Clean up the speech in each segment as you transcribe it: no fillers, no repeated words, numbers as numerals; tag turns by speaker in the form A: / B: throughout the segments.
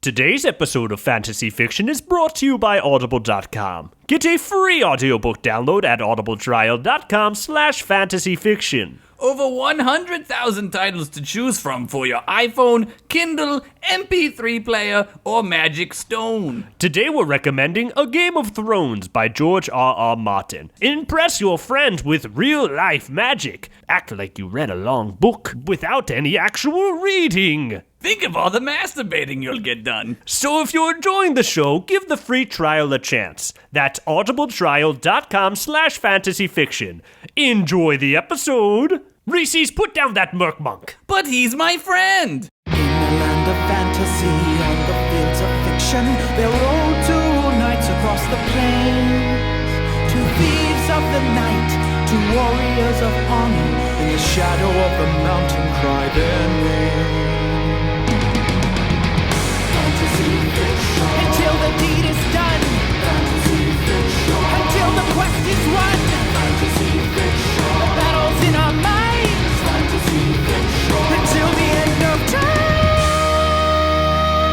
A: Today's episode of Fantasy Fiction is brought to you by Audible.com. Get a free audiobook download at audibletrial.com/fantasyfiction.
B: Over 100,000 titles to choose from for your iPhone, Kindle, MP3 player, or Magic Stone.
A: Today we're recommending A Game of Thrones by George R.R. Martin. Impress your friends with real-life magic. Act like you read a long book without any actual reading.
B: Think of all the masturbating you'll get done.
A: So if you're enjoying the show, give the free trial a chance. That's audibletrial.com/fantasyfiction. Enjoy the episode. Reese's, put down that merc monk.
B: But he's my friend.
C: In the land of fantasy, on the fields of fiction, there roll two knights across the plains. Two thieves of the night, two warriors of honor, in the shadow of the mountain cry their name. Fantasy fiction. Until the deed is done. Fantasy fiction. Until the quest is won. Fantasy fiction. The battle's in our minds. Fantasy fiction. Until the end of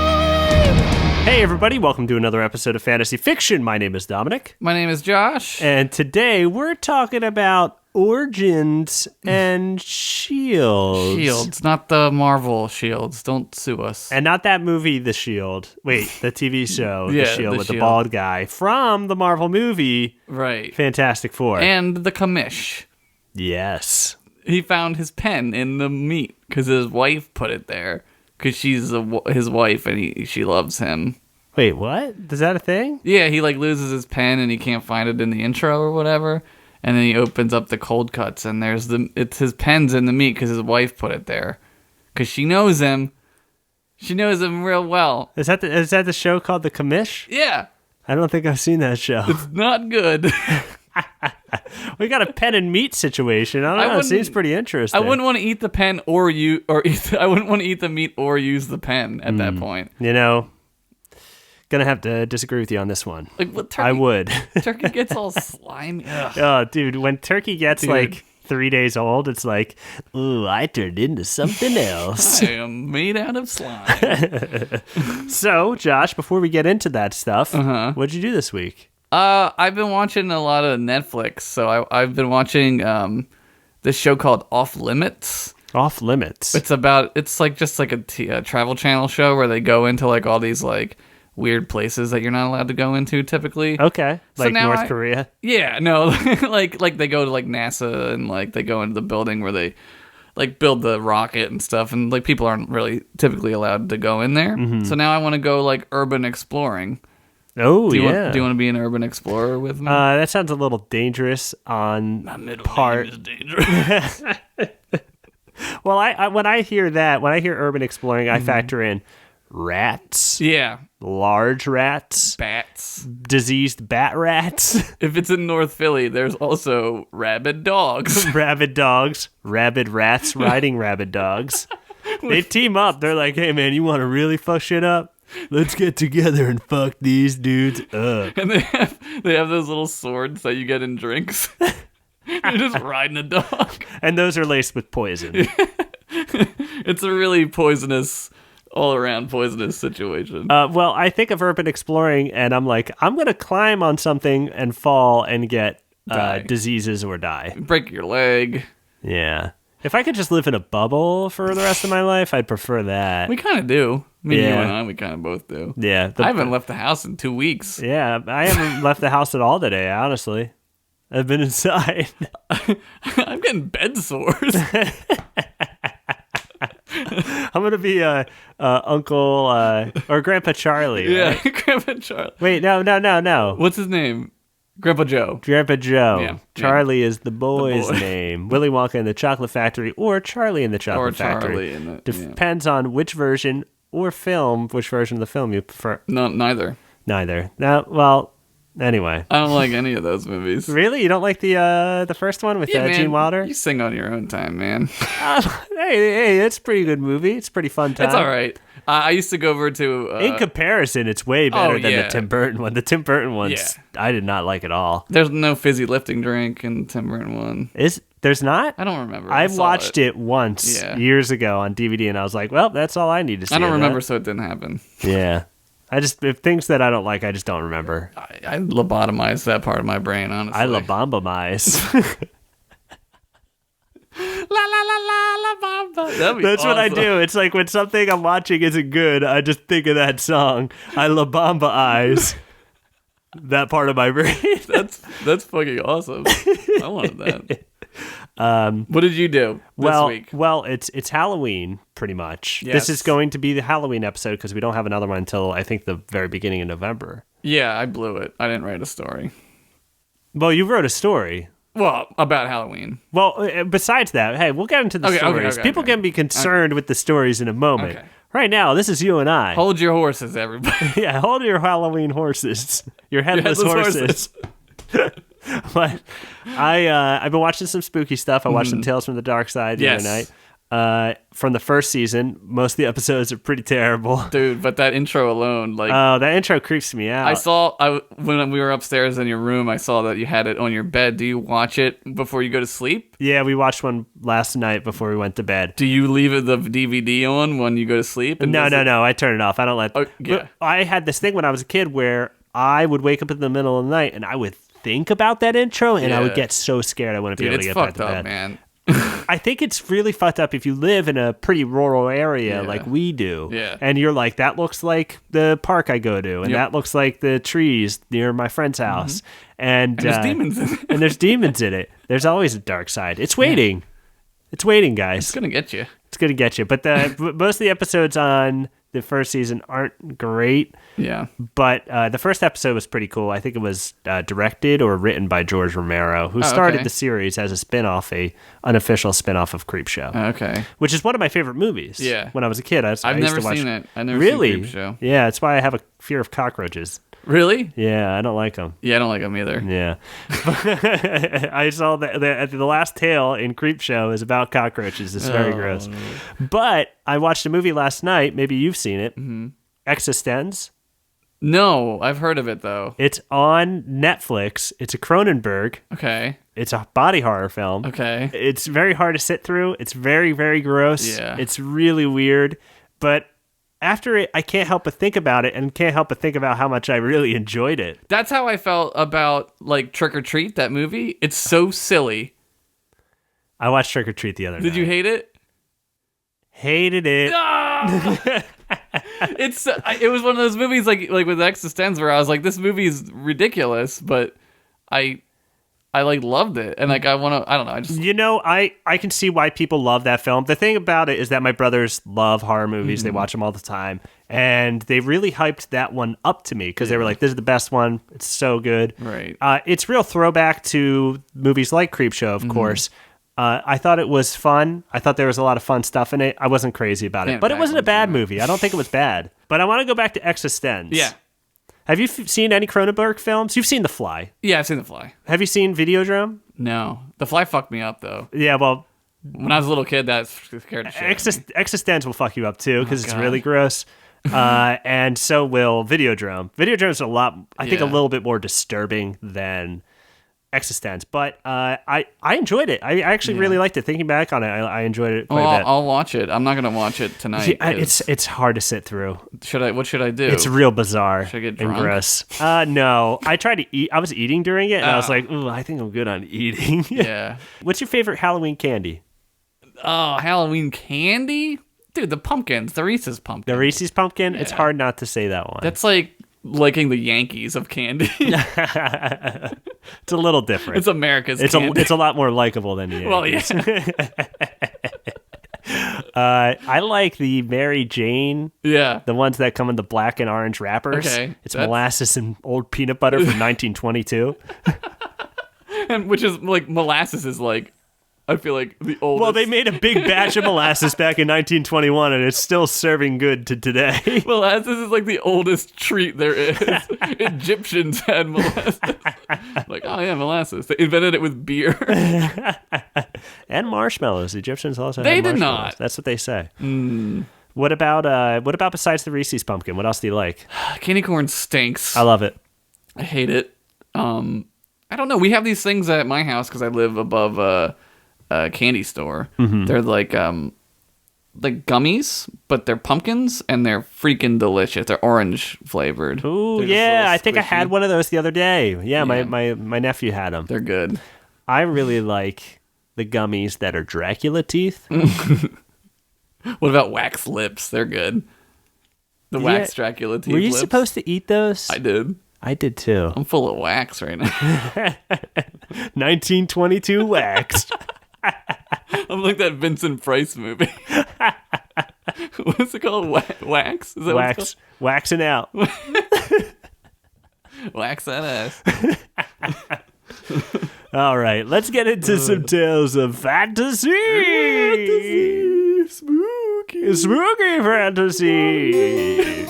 C: time.
A: Hey everybody, welcome to another episode of Fantasy Fiction. My name is Dominic.
B: My name is Josh.
A: And today we're talking about origins and shields.
B: Shields, not the Marvel Shields. Don't sue us.
A: And not that movie, The Shield. Wait, the TV show,
B: Yeah,
A: The Shield
B: The
A: with
B: Shield.
A: the bald guy from the Marvel movie,
B: Right.
A: Fantastic Four.
B: And the commish.
A: Yes.
B: He found his pen in the meat because his wife put it there because she's his wife and she loves him.
A: Wait, what? Is that a thing?
B: Yeah, he loses his pen and he can't find it in the intro or whatever. And then he opens up the cold cuts and it's his pen's in the meat because his wife put it there. Because she knows him. She knows him real well.
A: Is that the show called The Commish?
B: Yeah.
A: I don't think I've seen that show.
B: It's not good.
A: We got a pen and meat situation. I don't know. It seems pretty interesting.
B: I wouldn't want to eat the pen I wouldn't want to eat the meat or use the pen at that point.
A: You know, gonna have to disagree with you on this one.
B: Like what turkey,
A: I would.
B: Turkey gets all slimy. Ugh.
A: Oh, dude, when turkey gets
B: Dude.
A: like 3 days old, it's like, ooh, I turned into something else.
B: I am made out of slime.
A: So, Josh, before we get into that stuff, what'd you do this week?
B: I've been watching a lot of Netflix. So I've been watching this show called Off Limits.
A: Off Limits.
B: It's just like a Travel Channel show where they go into like all these like weird places that you're not allowed to go into typically.
A: Okay,
B: So
A: like
B: now
A: North Korea.
B: Yeah, no, like they go to like NASA and like they go into the building where they like build the rocket and stuff, and like people aren't really typically allowed to go in there. So now I want to go like urban exploring.
A: Oh,
B: Do you
A: yeah.
B: want to be an urban explorer with me?
A: That sounds a little dangerous on
B: My middle
A: part.
B: name is dangerous.
A: Well, when I hear urban exploring, I factor in rats,
B: Yeah,
A: large rats,
B: bats.
A: diseased bat rats,
B: If it's in North Philly, there's also rabid dogs.
A: rabid dogs, rabid rats riding rabid dogs. They team up. They're like, hey, man, you want to really fuck shit up? Let's get together and fuck these dudes up.
B: And they have those little swords that you get in drinks. You're just riding a dog.
A: And those are laced with poison.
B: It's a really poisonous, all-around poisonous situation.
A: Well, I think of urban exploring, and I'm like, I'm going to climb on something and fall and get
B: Die.
A: diseases or die.
B: Break your leg.
A: Yeah. If I could just live in a bubble for the rest of my life, I'd prefer that.
B: We kind of do. Me,
A: Yeah.
B: you, and I, we kind of both do.
A: Yeah.
B: I haven't left the house in 2 weeks.
A: Yeah, I haven't left the house at all today, honestly. I've been inside.
B: I'm getting bed sores.
A: I'm going to be Uncle or Grandpa Charlie.
B: Yeah,
A: Right?
B: Grandpa Charlie.
A: Wait, no.
B: What's his name? Grandpa Joe.
A: Grandpa Joe.
B: Yeah.
A: Charlie is the boy's
B: boy.
A: name. Willy Wonka in the Chocolate Factory or Charlie in the Chocolate
B: Or Charlie
A: Factory.
B: in the...
A: Depends on which version or film, which version of the film you prefer.
B: No, neither.
A: Neither. No, well, anyway.
B: I don't like any of those movies.
A: Really? You don't like the first one with
B: Yeah,
A: Gene
B: man,
A: Wilder?
B: you sing on your own time, man.
A: Hey, it's a pretty good movie. It's a pretty fun time.
B: It's all right. I used to go over to...
A: In comparison, it's way better than
B: yeah.
A: the Tim Burton one. The Tim Burton ones, I did not like at all.
B: There's no fizzy lifting drink in the Tim Burton one.
A: There's not?
B: I don't remember.
A: I
B: saw
A: watched it once years ago on DVD, and I was like, well, that's all I need to see.
B: I don't remember, so it didn't happen.
A: Yeah. If things that I don't like, I just don't remember.
B: I lobotomized that part of my brain, honestly.
A: I lobotomize.
B: La la la la la bamba.
A: That's what I do. It's like when something I'm watching isn't good, I just think of that song. I La Bamba eyes. That part of my brain.
B: That's fucking awesome. I wanted that. What did you do this week?
A: Well, it's Halloween pretty much.
B: Yes.
A: This is going to be the Halloween episode because we don't have another one until I think the very beginning of November.
B: Yeah, I blew it. I didn't write a story.
A: Well, you wrote a story.
B: Well, about Halloween.
A: Well, besides that, hey, we'll get into the stories. People can be concerned with the stories in a moment. Okay. Right now, this is you and I.
B: Hold your horses, everybody.
A: Yeah, hold your Halloween horses. Your headless horses. But I've been watching some spooky stuff. I watched some Tales from the Dark Side the other night. From the first season, most of the episodes are pretty terrible.
B: Dude, but that intro alone, like...
A: Oh, that intro creeps me out.
B: When we were upstairs in your room, I saw that you had it on your bed. Do you watch it before you go to sleep?
A: Yeah, we watched one last night before we went to bed.
B: Do you leave the DVD on when you go to sleep?
A: No, I turn it off. I don't let...
B: Oh, yeah.
A: I had this thing when I was a kid where I would wake up in the middle of the night and I would think about that intro and I would get so scared I wouldn't be able to get back to bed.
B: It's fucked up, man.
A: I think it's really fucked up if you live in a pretty rural area like we do.
B: Yeah.
A: And you're like, that looks like the park I go to, and that looks like the trees near my friend's house. And
B: there's demons in it.
A: And there's demons in it. There's always a dark side. It's waiting. It's waiting, guys.
B: It's gonna get you.
A: It's gonna get you. But most of the episodes on the first season aren't great.
B: Yeah.
A: But the first episode was pretty cool. I think it was directed or written by George Romero, who started the series as a spin-off, a unofficial spin-off of Creepshow.
B: Okay.
A: Which is one of my favorite movies.
B: Yeah.
A: When I was a kid.
B: I've never seen it. I've never
A: really?
B: seen Creepshow.
A: Yeah, that's why I have a fear of cockroaches.
B: Really?
A: Yeah, I don't like them.
B: Yeah, I don't like them either.
A: Yeah. I saw the last tale in Creepshow is about cockroaches. It's very gross. But I watched a movie last night. Maybe you've seen it. Existenz.
B: No, I've heard of it, though.
A: It's on Netflix. It's a Cronenberg.
B: Okay.
A: It's a body horror film.
B: Okay.
A: It's very hard to sit through. It's very, very gross.
B: Yeah.
A: It's really weird. But after it, I can't help but think about it and can't help but think about how much I really enjoyed it.
B: That's how I felt about, like, Trick or Treat, that movie. It's so silly.
A: I watched Trick or Treat the other night.
B: Did you hate it?
A: Hated it.
B: Ah! It was one of those movies like with Existenz where I was like, this movie is ridiculous, but I like loved it, and like I don't know,
A: I can see why people love that film. The thing about it is that my brothers love horror movies. They watch them all the time, and they really hyped that one up to me because they were like, this is the best one. It's so good.
B: Right.
A: It's real throwback to movies like Creepshow, of course. I thought it was fun. I thought there was a lot of fun stuff in it. I wasn't crazy about it, but it wasn't a bad movie. I don't think it was bad. But I want to go back to Existenz.
B: Yeah.
A: Have you seen any Cronenberg films? You've seen The Fly.
B: Yeah, I've seen The Fly.
A: Have you seen Videodrome?
B: No. The Fly fucked me up, though.
A: Yeah, well...
B: When I was a little kid, that scared the shit out of me.
A: Existenz will fuck you up, too, because it's really gross. And so will Videodrome. Videodrome's I think, a little bit more disturbing than Existenz, but I enjoyed it. I actually really liked it. Thinking back on it, I enjoyed it quite a bit.
B: I'll watch it. I'm not gonna watch it tonight.
A: It's hard to sit through.
B: What should I do?
A: It's real bizarre.
B: Should I get drunk?
A: And gross. No, I tried to eat. I was eating during it, and I was like, "Ooh, I think I'm good on eating."
B: Yeah.
A: What's your favorite Halloween candy?
B: Oh, Halloween candy, dude. The pumpkins, the Reese's pumpkin.
A: The Reese's pumpkin. Yeah. It's hard not to say that one.
B: That's like liking the Yankees of candy.
A: It's a little different.
B: It's America's candy.
A: It's a lot more likable than the Yankees.
B: Well, yeah.
A: I like the Mary Jane.
B: Yeah.
A: The ones that come in the black and orange wrappers.
B: Okay.
A: It's molasses and old peanut butter from 1922.
B: And which is like molasses is like, I feel like the oldest.
A: Well, they made a big batch of molasses back in 1921, and it's still serving good to today.
B: Molasses is like the oldest treat there is. Egyptians had molasses. Like, oh yeah, molasses. They invented it with beer.
A: And marshmallows. The Egyptians also
B: they
A: had marshmallows.
B: Did not.
A: That's what they say. What about besides the Reese's pumpkin? What else do you like?
B: Candy corn stinks.
A: I love it.
B: I hate it. I don't know. We have these things at my house because I live above candy store. They're like gummies, but they're pumpkins and they're freaking delicious. They're orange flavored.
A: Ooh,
B: They're just a
A: yeah,
B: little
A: I think I
B: squishy.
A: had one of those the other day. Yeah,
B: Yeah.
A: my nephew had them.
B: They're good.
A: I really like the gummies that are Dracula teeth.
B: What about wax lips? They're good. The wax Dracula teeth.
A: Were you
B: lips.
A: supposed to eat those?
B: I did.
A: I did too.
B: I'm full of wax right now.
A: 1922 waxed.
B: I'm like that Vincent Price movie. What's it called? Wax? Is that what it's
A: Waxing out.
B: called? Wax that ass.
A: All right, let's get into some tales of fantasy. Spooky fantasy.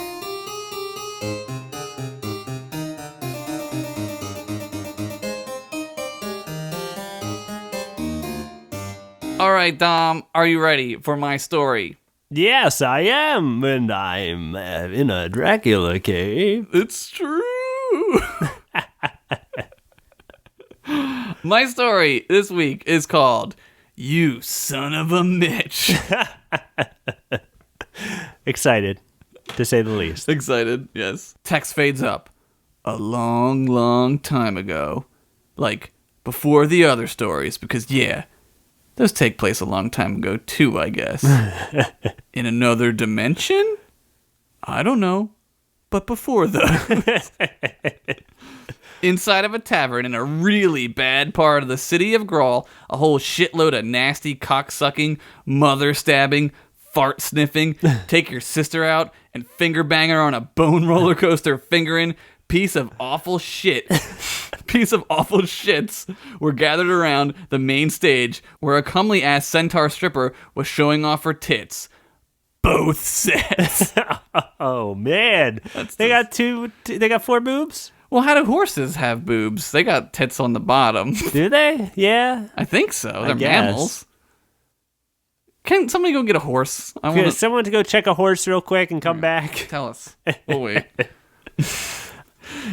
B: All right, Dom, are you ready for my story?
A: Yes, I am, and I'm in a Dracula cave.
B: It's true. My story this week is called You Son of a Mitch.
A: Excited, to say the least.
B: Excited, yes. Text fades up. A long, long time ago. Like, before the other stories, because, yeah, those take place a long time ago, too, I guess. In another dimension? I don't know. But before those. Inside of a tavern in a really bad part of the city of Grawl, a whole shitload of nasty cock-sucking, mother-stabbing, fart-sniffing, take your sister out, and finger-bang her on a bone roller coaster fingering piece of awful shits were gathered around the main stage where a comely-ass centaur stripper was showing off her tits. Both sets.
A: Oh man, they got they got 4 boobs.
B: Well, how do horses have boobs? They got tits on the bottom.
A: Do they? Yeah.
B: I think so. They're
A: guess.
B: mammals. Can somebody go get a horse? I want
A: Someone to go check a horse real quick and come back.
B: Tell us. We'll wait.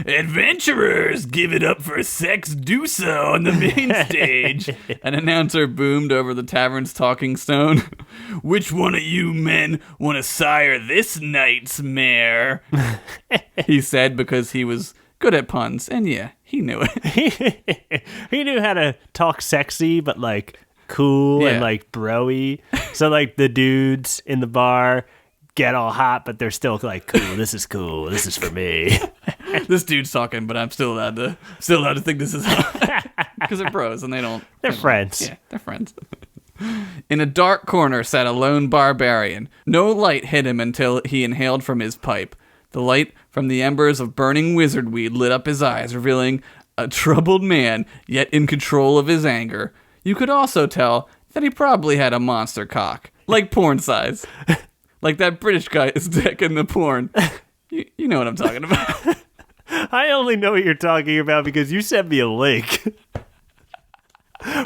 B: Adventurers, give it up for Sex Dusa on the main stage. An announcer boomed over the tavern's talking stone. Which one of you men want to sire this night's mare? He said because he was good at puns, and yeah, he knew it.
A: He knew how to talk sexy, but like cool and
B: Yeah.
A: like broy. So like the dudes in the bar get all hot, but they're still like, cool. This is cool. This is for me.
B: This dude's talking, but I'm still allowed to think this is hot. Because they're bros and they don't.
A: They're friends.
B: Yeah, they're friends. In a dark corner sat a lone barbarian. No light hit him until he inhaled from his pipe. The light from the embers of burning wizard weed lit up his eyes, revealing a troubled man, yet in control of his anger. You could also tell that he probably had a monster cock, like porn size. Like that British guy's dick in the porn. You know what I'm talking about.
A: I only know what you're talking about because you sent me a link.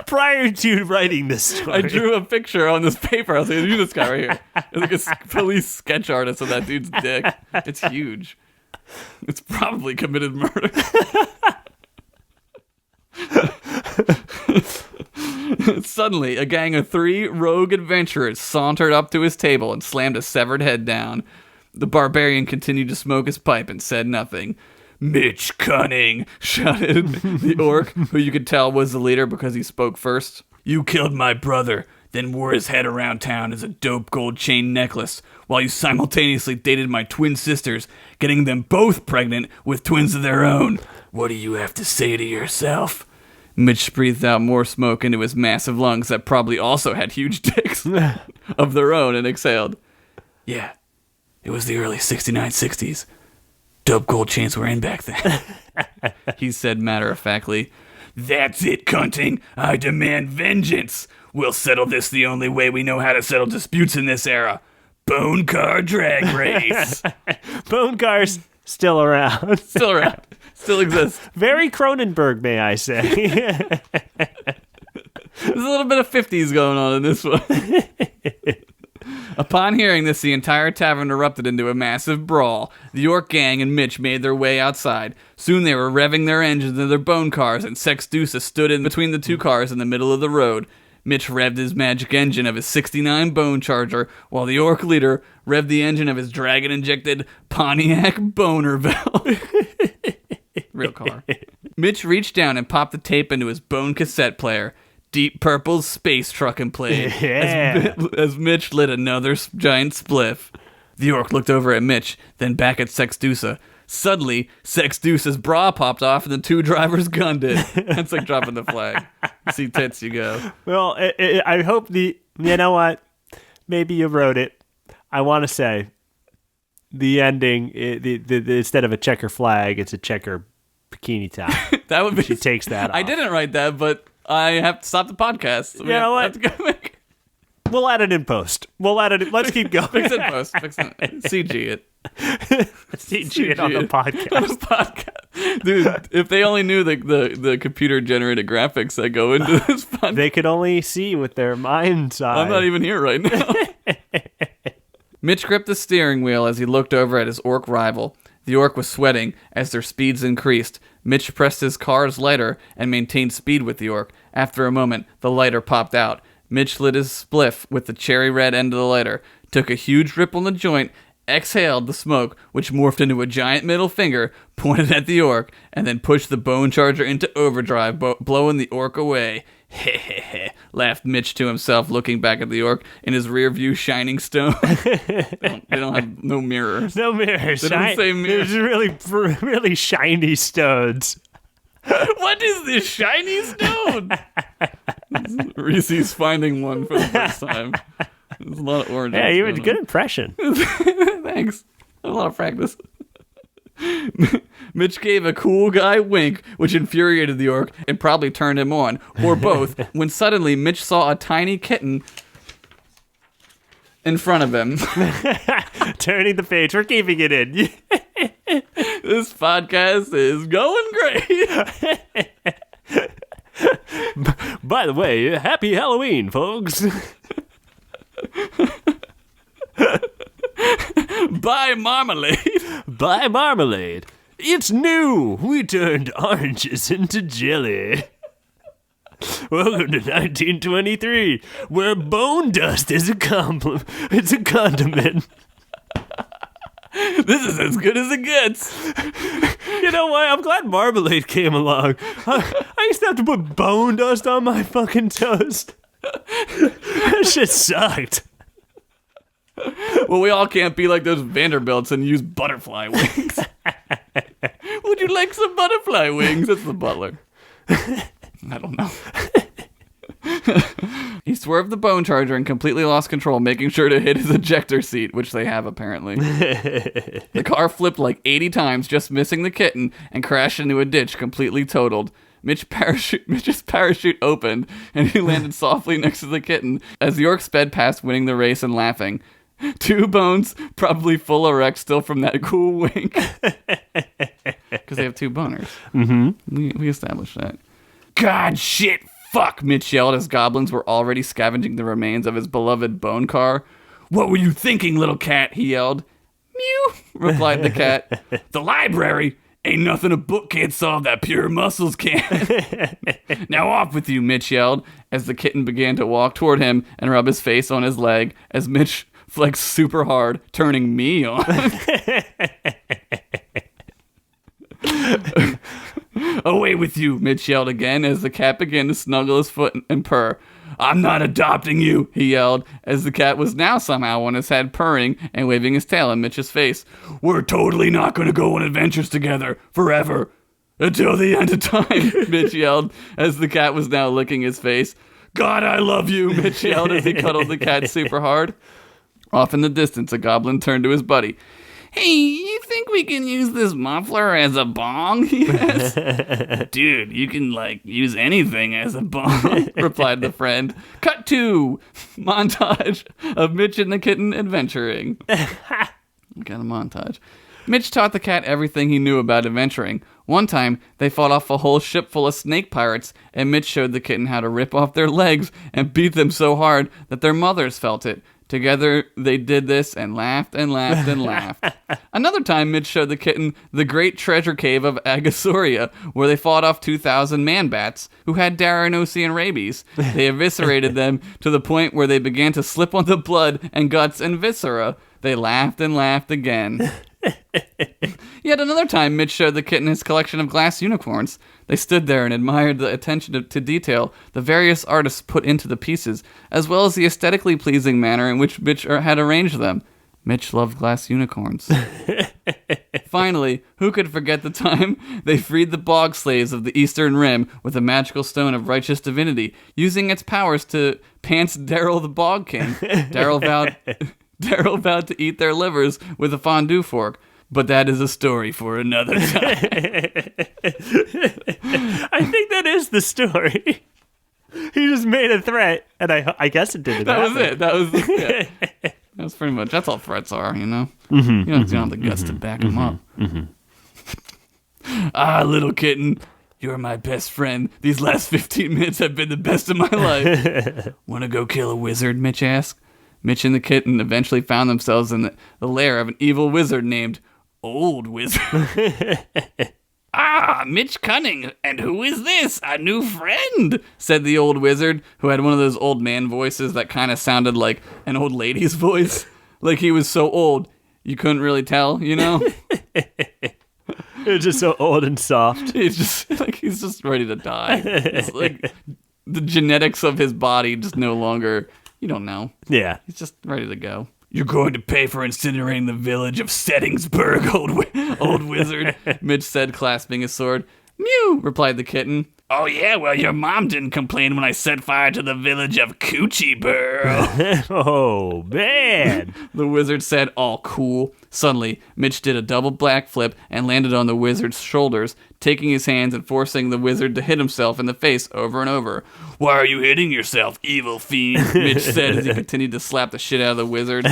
A: Prior to writing this story.
B: I drew a picture on this paper. I was like, this guy right here. It's like a police sketch artist of that dude's dick. It's huge. It's probably committed murder. Suddenly, a gang of 3 rogue adventurers sauntered up to his table and slammed a severed head down. The barbarian continued to smoke his pipe and said nothing. Mitch Cunning, shouted the orc, who you could tell was the leader because he spoke first. You killed my brother, then wore his head around town as a dope gold chain necklace, while you simultaneously dated my twin sisters, getting them both pregnant with twins of their own. What do you have to say to yourself? Mitch breathed out more smoke into his massive lungs that probably also had huge dicks of their own and exhaled. Yeah, it was the early 69-60s. Dope gold chains were in back then. He said matter-of-factly. That's it, cunting. I demand vengeance. We'll settle this the only way we know how to settle disputes in this era. Bone car drag race.
A: Bone cars still around.
B: Still around. Still exists.
A: Very Cronenberg, may I say.
B: There's a little bit of 50s going on in this one. Upon hearing this, the entire tavern erupted into a massive brawl. The York gang and Mitch made their way outside. Soon they were revving their engines into their bone cars, and Sextusa stood in between the 2 cars in the middle of the road. Mitch revved his magic engine of his 69 Bone Charger, while the orc leader revved the engine of his dragon-injected Pontiac Bonerville. Real car. Mitch reached down and popped the tape into his bone cassette player. Deep Purple's Space Truckin' played as Mitch lit another giant spliff. The orc looked over at Mitch, then back at Sexdusa. Suddenly, Sexdusa's bra popped off and the two drivers gunned it. That's like dropping the flag. See tits, you go.
A: Well, I hope you know what? Maybe you wrote it. I want to say the ending, instead of a checker flag, it's a checker bikini top.
B: That would be.
A: She takes that off.
B: I didn't write that, but I have to stop the podcast. So
A: you know what? We'll add it in post. We'll add it. Let's keep going.
B: Fix it in post. CG it.
A: CG it on the podcast.
B: On the podcast. Dude, if they only knew the computer generated graphics that go into this podcast.
A: They could only see with their mind's eye.
B: I'm not even here right now. Mitch gripped the steering wheel as he looked over at his orc rival. The orc was sweating as their speeds increased. Mitch pressed his car's lighter and maintained speed with the orc. After a moment, the lighter popped out. Mitch lit his spliff with the cherry red end of the lighter, took a huge rip on the joint, exhaled the smoke, which morphed into a giant middle finger, pointed at the orc, and then pushed the Bone Charger into overdrive, blowing the orc away. Hehehe, laughed Mitch to himself, looking back at the orc in his rear view shining stone. They don't have no mirrors.
A: No mirrors.
B: They don't say mirrors.
A: There's really shiny stones.
B: What is this shiny stone? Reese's finding one for the first time. There's a lot of orange.
A: Yeah, you had a good impression.
B: Thanks. A lot of practice. Mitch gave a cool guy wink, which infuriated the orc and probably turned him on, or both, when suddenly Mitch saw a tiny kitten in front of him.
A: Turning the page. We're keeping it in.
B: This podcast is going great.
A: By the way, happy Halloween, folks.
B: Buy marmalade.
A: Buy marmalade. It's new. We turned oranges into jelly. Welcome to 1923, where bone dust is a compliment. It's a condiment.
B: This is as good as it gets.
A: You know what? I'm glad marmalade came along. I used to have to put bone dust on my fucking toast. That shit sucked.
B: Well, we all can't be like those Vanderbilts and use butterfly wings. Would you like some butterfly wings? That's the butler. I don't know. He swerved the Bone Charger and completely lost control, making sure to hit his ejector seat, which they have apparently. The car flipped like 80 times, just missing the kitten, and crashed into a ditch, completely totaled. Mitch's parachute opened, and he landed softly next to the kitten as the orc sped past, winning the race and laughing. Two bones, probably full erect still from that cool wink. Because they have two boners. Mm-hmm. We established that. God, shit, fuck, Mitch yelled as goblins were already scavenging the remains of his beloved bone car. What were you thinking, little cat? He yelled. Mew, replied the cat. The library? Ain't nothing a book can't solve that pure muscles can. Now off with you, Mitch yelled, as the kitten began to walk toward him and rub his face on his leg as Mitch flexed super hard, turning me on. Away with you, Mitch yelled again as the cat began to snuggle his foot and purr. I'm not adopting you, he yelled, as the cat was now somehow on his head purring and waving his tail in Mitch's face. We're totally not going to go on adventures together, forever. Until the end of time, Mitch yelled, as the cat was now licking his face. God, I love you, Mitch yelled as he cuddled the cat super hard. Off in the distance, a goblin turned to his buddy. Hey, you think we can use this muffler as a bong? He asked. Dude, you can, use anything as a bong, replied the friend. Cut to montage of Mitch and the kitten adventuring. Got a montage. Mitch taught the cat everything he knew about adventuring. One time, they fought off a whole ship full of snake pirates, and Mitch showed the kitten how to rip off their legs and beat them so hard that their mothers felt it. Together, they did this and laughed and laughed and laughed. Another time, Mitch showed the kitten the great treasure cave of Agasauria, where they fought off 2,000 man-bats who had Darrenosian rabies. They eviscerated them to the point where they began to slip on the blood and guts and viscera. They laughed and laughed again. Yet another time, Mitch showed the kitten his collection of glass unicorns. They stood there and admired the attention to detail the various artists put into the pieces, as well as the aesthetically pleasing manner in which Mitch had arranged them. Mitch loved glass unicorns. Finally, who could forget the time they freed the bog slaves of the Eastern Rim with a magical stone of righteous divinity, using its powers to pants Daryl the Bog King. Daryl vowed to eat their livers with a fondue fork, but that is a story for another time.
A: I think that is the story. He just made a threat, and I guess it didn't happen.
B: That was it. That's pretty much, that's all threats are, you know? You don't have the guts to back them up. Ah, little kitten, you're my best friend. These last 15 minutes have been the best of my life. Want to go kill a wizard, Mitch asked. Mitch and the kitten eventually found themselves in the lair of an evil wizard named Old Wizard. Ah, Mitch Cunning, and who is this? A new friend, said the old wizard, who had one of those old man voices that kind of sounded like an old lady's voice. Like he was so old, you couldn't really tell, you know?
A: It was just so old and soft.
B: He's just ready to die. It's like the genetics of his body just no longer, you don't know.
A: Yeah.
B: He's just ready to go. You're going to pay for incinerating the village of Settingsburg, old wizard, Mitch said, clasping his sword. Mew, replied the kitten. Oh yeah, well your mom didn't complain when I set fire to the village of Coochie Burrow.
A: Oh, man.
B: The wizard said, all cool. Suddenly, Mitch did a double backflip and landed on the wizard's shoulders, taking his hands and forcing the wizard to hit himself in the face over and over. Why are you hitting yourself, evil fiend? Mitch said as he continued to slap the shit out of the wizard.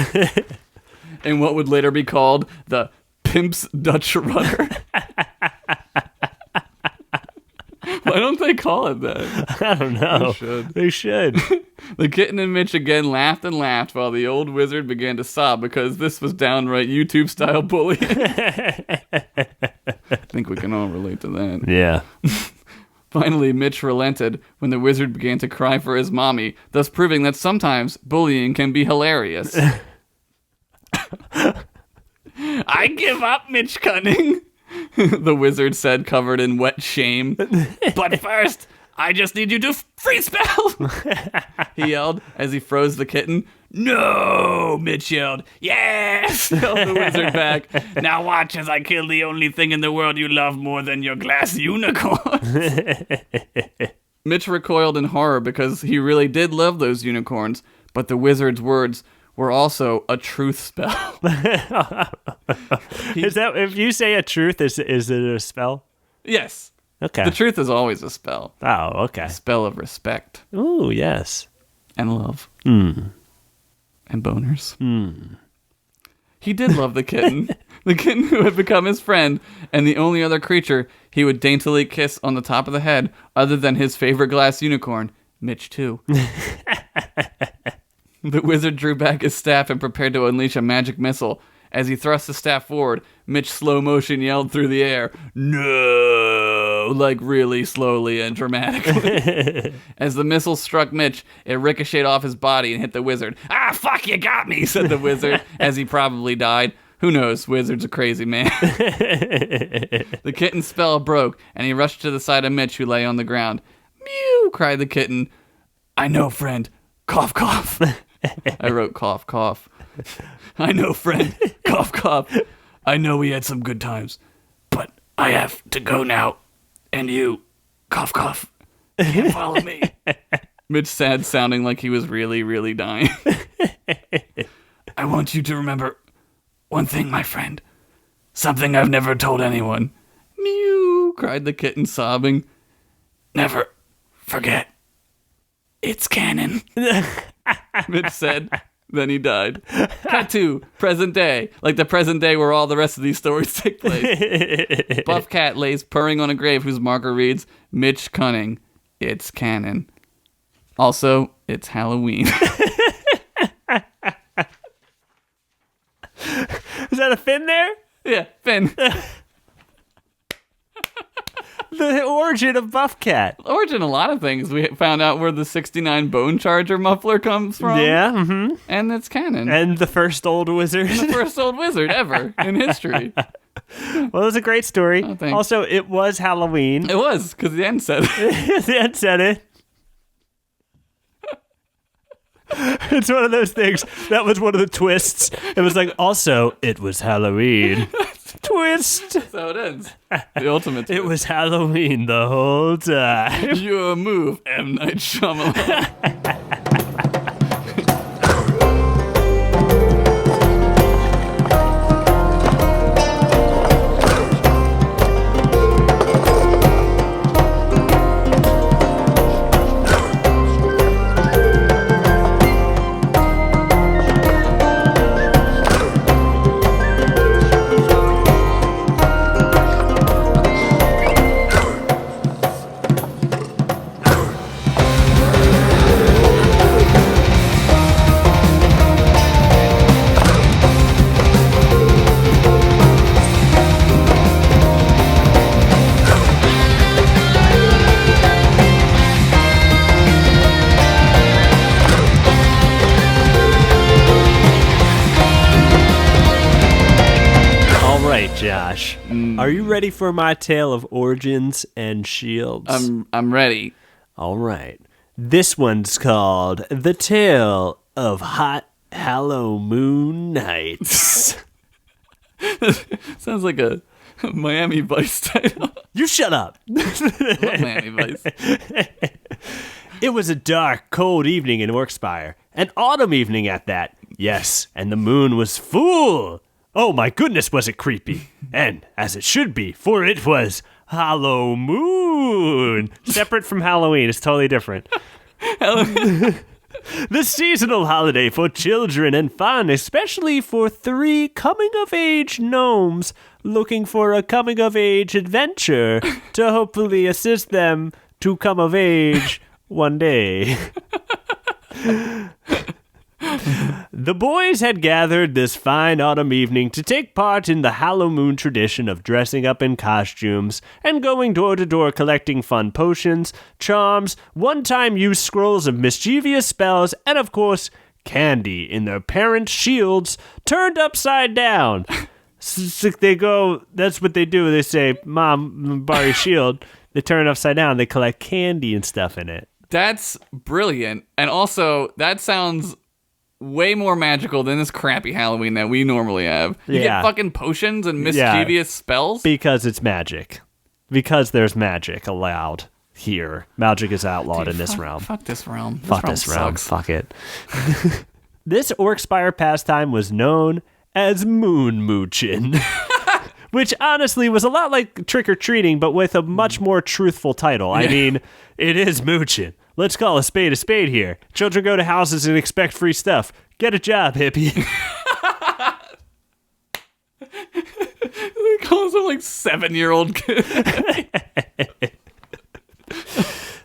B: In what would later be called the Pimp's Dutch Rudder. Why don't they call it that?
A: I don't know. They should.
B: The kitten and Mitch again laughed and laughed while the old wizard began to sob because this was downright YouTube-style bullying. I think we can all relate to that.
A: Yeah.
B: Finally, Mitch relented when the wizard began to cry for his mommy, thus proving that sometimes bullying can be hilarious. I give up, Mitch Cunning, the wizard said, covered in wet shame. But first, I just need you to free spell, he yelled as he froze the kitten. No, Mitch yelled. Yes, yelled the wizard back. Now watch as I kill the only thing in the world you love more than your glass unicorns. Mitch recoiled in horror because he really did love those unicorns, but the wizard's words were also a truth spell.
A: Is that, if you say a truth, is it a spell?
B: Yes.
A: Okay.
B: The truth is always a spell.
A: Oh, okay.
B: A spell of respect.
A: Ooh, yes.
B: And love.
A: Mm.
B: And boners.
A: Mm.
B: He did love the kitten. The kitten who had become his friend, and the only other creature he would daintily kiss on the top of the head, other than his favorite glass unicorn, Mitch too. The wizard drew back his staff and prepared to unleash a magic missile. As he thrust the staff forward, Mitch slow motion yelled through the air, "No!" like really slowly and dramatically. As the missile struck Mitch, it ricocheted off his body and hit the wizard. Ah, fuck, you got me, said the wizard, as he probably died. Who knows? Wizard's a crazy man. The kitten's spell broke, and he rushed to the side of Mitch, who lay on the ground. Mew, cried the kitten. I know, friend. Cough, cough. I wrote cough, cough. I know, friend. Cough, cough. I know we had some good times, but I have to go now. And you, cough, cough, can't follow me. Mitch said, sounding like he was really, really dying. I want you to remember one thing, my friend. Something I've never told anyone. Mew, cried the kitten, sobbing. Never forget. It's canon. Mitch said. Then he died. Cut to present day, like the present day where all the rest of these stories take place. Buff cat lays purring on a grave whose marker reads, Mitch Cunning. It's canon. Also, it's Halloween.
A: Is that a fin there?
B: Yeah, Finn.
A: The origin of Buff Cat.
B: Origin a lot of things. We found out where the 69 Bone Charger muffler comes from.
A: Yeah, mm-hmm.
B: And it's canon.
A: And the first old wizard.
B: The first old wizard ever in history.
A: Well, it was a great story.
B: Oh, thanks.
A: Also, it was Halloween.
B: It was, because the end said it.
A: The end said it. It's one of those things. That was one of the twists. It was like, also, it was Halloween. Twist.
B: That's how it ends. The ultimate twist.
A: It was Halloween the whole time.
B: Your move, M. Night Shyamalan.
A: Josh, are you ready for my tale of origins and shields?
B: I'm ready.
A: All right. This one's called The Tale of Hot Hallowmoon Nights.
B: Sounds like a Miami Vice title.
A: You shut up.
B: I love Miami Vice.
A: It was a dark, cold evening in Orkspire. An autumn evening at that. Yes, and the moon was full. Oh my goodness, was it creepy. And, as it should be, for it was Hallowmoon. Separate from Halloween, it's totally different. The seasonal holiday for children and fun, especially for 3 coming-of-age gnomes looking for a coming-of-age adventure to hopefully assist them to come of age one day. The boys had gathered this fine autumn evening to take part in the Hallowmoon tradition of dressing up in costumes and going door to door collecting fun potions, charms, one-time use scrolls of mischievous spells, and of course, candy in their parents' shields turned upside down. They go, that's what they do. They say, Mom, borrow your shield. They turn it upside down. They collect candy and stuff in it.
B: That's brilliant. And also, that sounds way more magical than this crappy Halloween that we normally have. You get fucking potions and mischievous spells?
A: Because it's magic. Because there's magic allowed here. Magic is outlawed in this realm.
B: Fuck this realm.
A: Fuck this realm.
B: Sucks.
A: Fuck it. This Orkspire pastime was known as Moon Moochin. Which honestly was a lot like trick-or-treating, but with a much more truthful title. I mean, it is moochin'. Let's call a spade here. Children go to houses and expect free stuff. Get a job, hippie.
B: They call some like 7-year-old kid.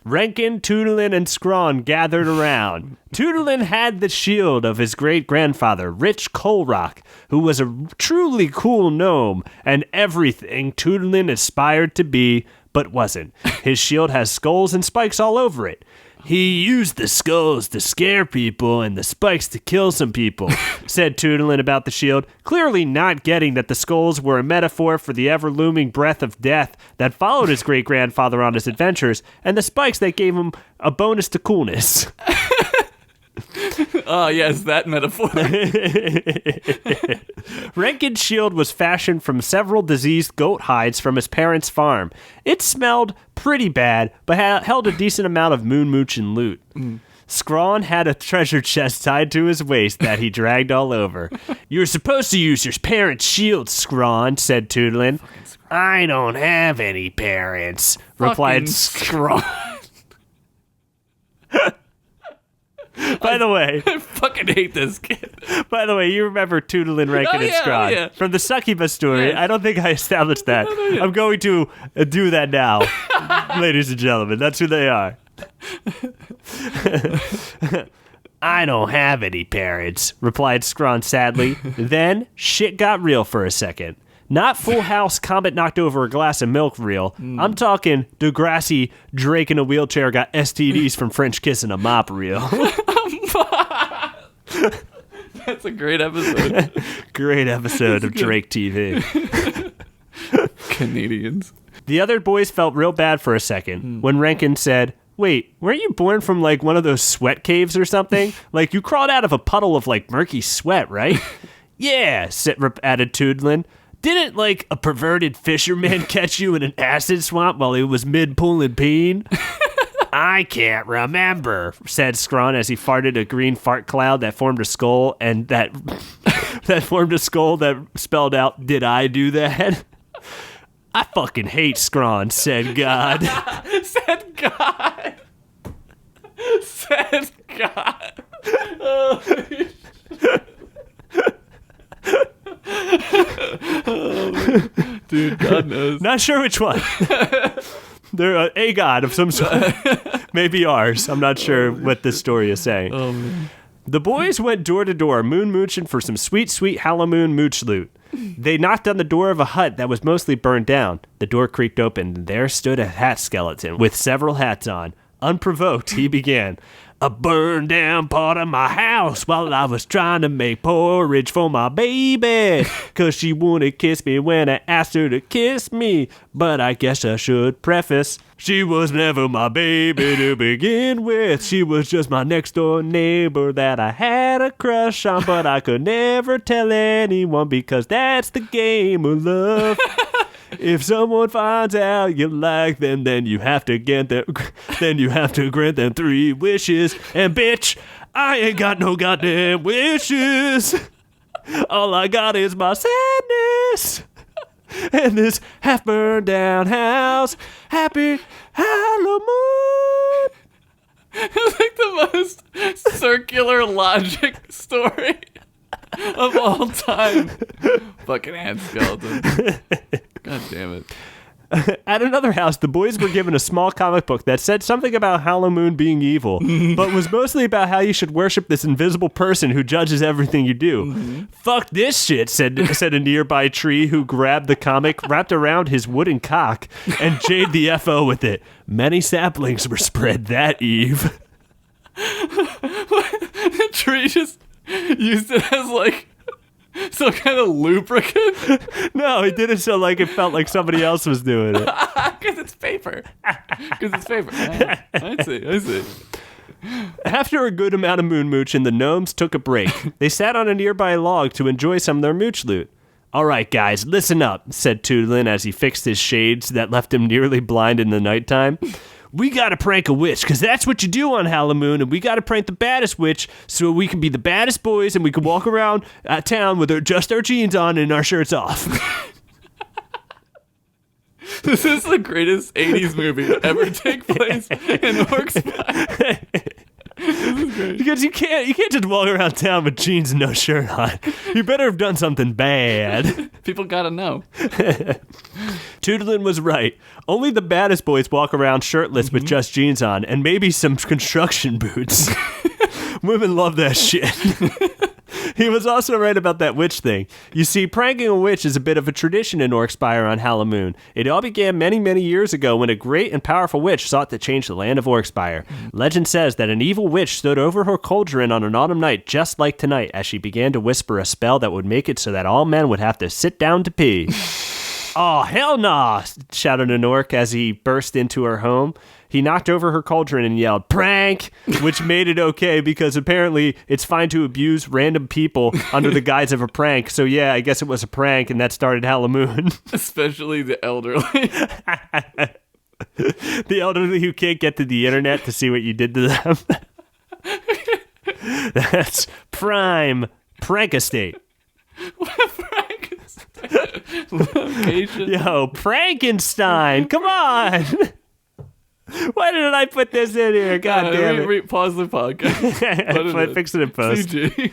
A: Rankin, Toodlin, and Scrawn gathered around. Toodlin had the shield of his great-grandfather, Rich Colrock, who was a truly cool gnome, and everything Toodlin aspired to be, but wasn't. His shield has skulls and spikes all over it. He used the skulls to scare people and the spikes to kill some people, said Toodlin about the shield, clearly not getting that the skulls were a metaphor for the ever-looming breath of death that followed his great-grandfather on his adventures, and the spikes that gave him a bonus to coolness.
B: Oh, yes, that metaphor.
A: Rankin's shield was fashioned from several diseased goat hides from his parents' farm. It smelled pretty bad, but held a decent amount of Moon Moochin loot. Scrawn had a treasure chest tied to his waist that he dragged all over. You're supposed to use your parents' shield, Scrawn, said Toodlin. I don't have any parents, replied
B: Scrawn.
A: By the way,
B: I fucking hate this kid.
A: By the way, you remember Toodlin, Rankin, and Scrawn from the Succubus story.
B: Yes.
A: I don't think I established that. I'm going to do that now, ladies and gentlemen. That's who they are. I don't have any parents, replied Scrawn sadly. Then, shit got real for a second. Not Full House Comet knocked over a glass of milk real. I'm talking Degrassi, Drake in a wheelchair got STDs from French kissing a mop real.
B: That's a great episode.
A: Great episode of Drake TV.
B: Canadians.
A: The other boys felt real bad for a second when Rankin said, wait, weren't you born from like one of those sweat caves or something? Like you crawled out of a puddle of like murky sweat, right? Yeah, Sitrip added Toodlin. Didn't like a perverted fisherman catch you in an acid swamp while he was mid-pulling peen? I can't remember, said Scrawn as he farted a green fart cloud that formed a skull and that formed a skull that spelled out, did I do that? I fucking hate Scrawn, said God.
B: Said God. Said God. Oh, dude, God knows.
A: Not sure which one. They're a god of some sort. Maybe ours. I'm not sure what this story is saying.
B: Oh, man.
A: The boys went door to door, mooching for some sweet, sweet Hallowmoon mooch loot. They knocked on the door of a hut that was mostly burned down. The door creaked open, and there stood a hat skeleton with several hats on. Unprovoked, he began. I burned down part of my house while I was trying to make porridge for my baby. 'Cause she wouldn't kiss me when I asked her to kiss me. But I guess I should preface, she was never my baby to begin with. She was just my next door neighbor that I had a crush on. But I could never tell anyone because that's the game of love. If someone finds out you like them, then you have to grant them 3 wishes. And bitch, I ain't got no goddamn wishes. All I got is my sadness and this half burned down house. Happy Hallowmoon.
B: It's like the most circular logic story of all time. Fucking hand skeleton. God damn it.
A: At another house, the boys were given a small comic book that said something about Hallowmoon being evil, but was mostly about how you should worship this invisible person who judges everything you do. Fuck this shit, said a nearby tree who grabbed the comic, wrapped around his wooden cock, and jade the FO with it. Many saplings were spread that eve.
B: The tree just used it as like some kind of lubricant.
A: No, he did it so like it felt like somebody else was doing it.
B: Because it's paper. I see.
A: After a good amount of moon mooching, the gnomes took a break. They sat on a nearby log to enjoy some of their mooch loot. All right, guys, listen up, said Toodlin as he fixed his shades that left him nearly blind in the nighttime. We gotta prank a witch, because that's what you do on Hallowmoon, and we gotta prank the baddest witch so we can be the baddest boys and we can walk around town with just our jeans on and our shirts off.
B: This is the greatest 80s movie to ever take place in Orkspire.
A: Because you can't just walk around town with jeans and no shirt on. You better have done something bad.
B: People gotta know.
A: Toodlin was right. Only the baddest boys walk around shirtless with just jeans on and maybe some construction boots. Women love that shit. He was also right about that witch thing. You see, pranking a witch is a bit of a tradition in Orkspire on Hallowmoon. It all began many, many years ago when a great and powerful witch sought to change the land of Orkspire. Legend says that an evil witch stood over her cauldron on an autumn night just like tonight as she began to whisper a spell that would make it so that all men would have to sit down to pee. Oh, hell nah, shouted an orc as he burst into her home. He knocked over her cauldron and yelled, prank, which made it okay because apparently it's fine to abuse random people under the guise of a prank. So yeah, I guess it was a prank and that started Hallowmoon.
B: Especially the elderly.
A: The elderly who can't get to the internet to see what you did to them. That's prime prank estate. Yo, Frankenstein, come on. Why didn't I put this in here? God damn it.
B: Pause the podcast.
A: Fix it in post.
B: CG.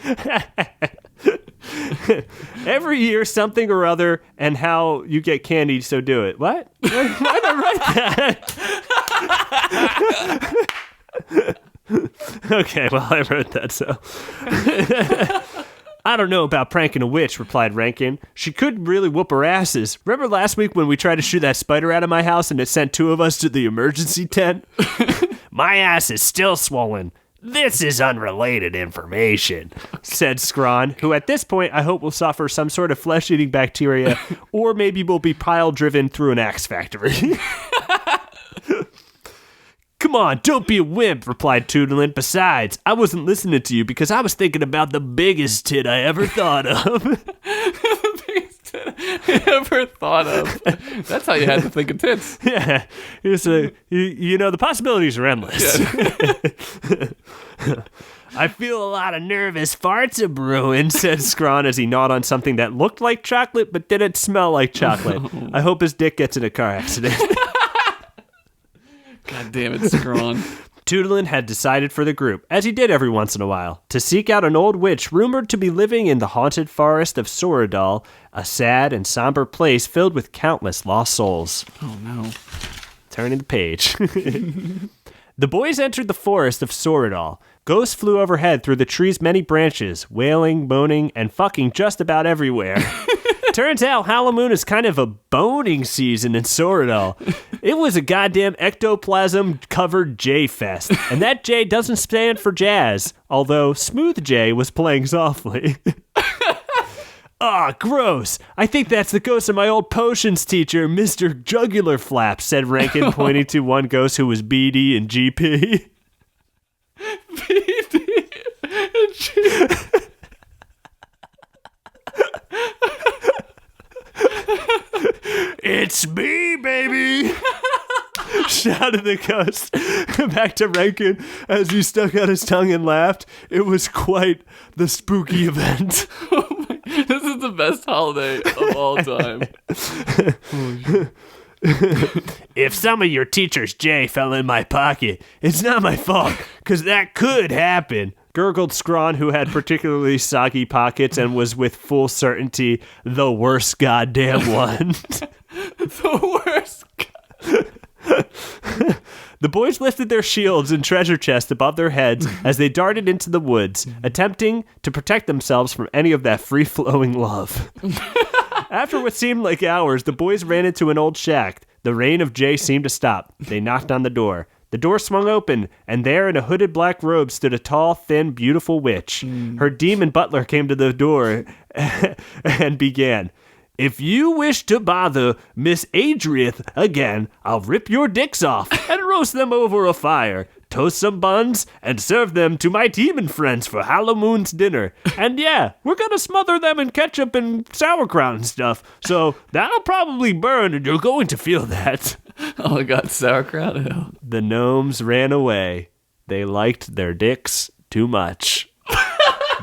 A: Every year, something or other, and how you get candy, so do it. What? Why did I write that? Okay, well, I wrote that, so. I don't know about pranking a witch, replied Rankin. She could really whoop her asses. Remember last week when we tried to shoot that spider out of my house and it sent 2 of us to the emergency tent? My ass is still swollen. This is unrelated information, said Scrawn, who at this point I hope will suffer some sort of flesh-eating bacteria or maybe will be pile-driven through an axe factory. Come on, don't be a wimp, replied Toodlin. Besides, I wasn't listening to you because I was thinking about the biggest tit I ever thought of.
B: The biggest tit I ever thought of. That's how you had to think of tits.
A: Yeah, the possibilities are endless. Yeah. I feel a lot of nervous farts a brewing, said Scrawn as he gnawed on something that looked like chocolate but didn't smell like chocolate. I hope his dick gets in a car accident.
B: God damn it, Scrawn.
A: Toodlin had decided for the group, as he did every once in a while, to seek out an old witch rumored to be living in the haunted forest of Soradal, a sad and somber place filled with countless lost souls.
B: Oh, no.
A: Turning the page. The boys entered the forest of Soradal. Ghosts flew overhead through the tree's many branches, wailing, moaning, and fucking just about everywhere. Turns out Hallowmoon is kind of a boning season in Soradal. It was a goddamn ectoplasm-covered J-fest, and that J doesn't stand for jazz, although Smooth J was playing softly. Ah, gross. I think that's the ghost of my old potions teacher, Mr. Jugular Flap, said Rankin, pointing to one ghost who was BD and GP.
B: BD and GP.
A: It's me, baby! Shouted the ghost back to Rankin as he stuck out his tongue and laughed. It was quite the spooky event.
B: Oh my, this is the best holiday of all time.
A: If some of your teacher's J fell in my pocket, it's not my fault, because that could happen. Gurgled Scrawn, who had particularly soggy pockets and was with full certainty the worst goddamn one.
B: The worst.
A: The boys lifted their shields and treasure chests above their heads as they darted into the woods, attempting to protect themselves from any of that free-flowing love. After what seemed like hours, the boys ran into an old shack. The rain of Jay seemed to stop. They knocked on the door. The door swung open, and there in a hooded black robe stood a tall, thin, beautiful witch. Her demon butler came to the door and began, "If you wish to bother Miss Adrieth again, I'll rip your dicks off and roast them over a fire, toast some buns, and serve them to my demon friends for Hallowmoon's dinner. And yeah, we're gonna smother them in ketchup and sauerkraut and stuff, so that'll probably burn, and you're going to feel that."
B: Oh, I got sauerkraut. Ew.
A: The gnomes ran away. They liked their dicks too much.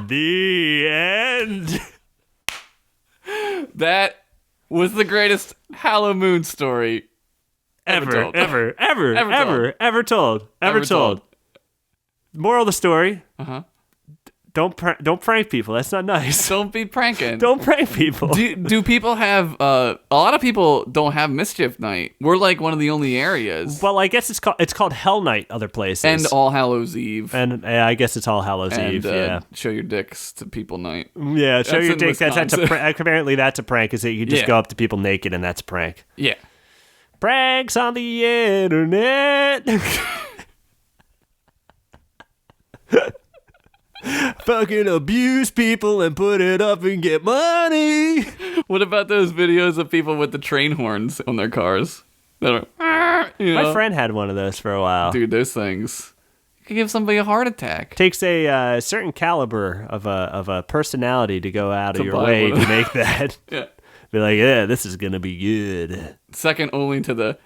A: The end.
B: That was the greatest Hallowmoon story ever
A: told. Moral of the story.
B: Uh-huh.
A: Don't prank people. That's not nice.
B: Don't be pranking.
A: Don't prank people.
B: Do people have a lot of people don't have Mischief Night. We're like one of the only areas.
A: Well, I guess it's called Hell Night other places.
B: And All Hallows Eve.
A: And I guess it's All Hallows
B: and,
A: Eve, yeah.
B: Show your dicks to people night.
A: Yeah, show your dicks. That's apparently that's a prank, is that you just
B: Yeah.
A: go up to people naked and that's a prank.
B: Yeah.
A: Pranks on the internet. Fucking abuse people and put it up and get money.
B: What about those videos of people with the train horns on their cars? That are, you know?
A: My friend had one of those for a while.
B: Dude, those things could give somebody a heart attack.
A: Takes a certain caliber of a personality to go out of your
B: buy
A: way
B: one
A: to
B: of
A: make that.
B: Yeah.
A: Be like, yeah, this is gonna be good.
B: Second only to the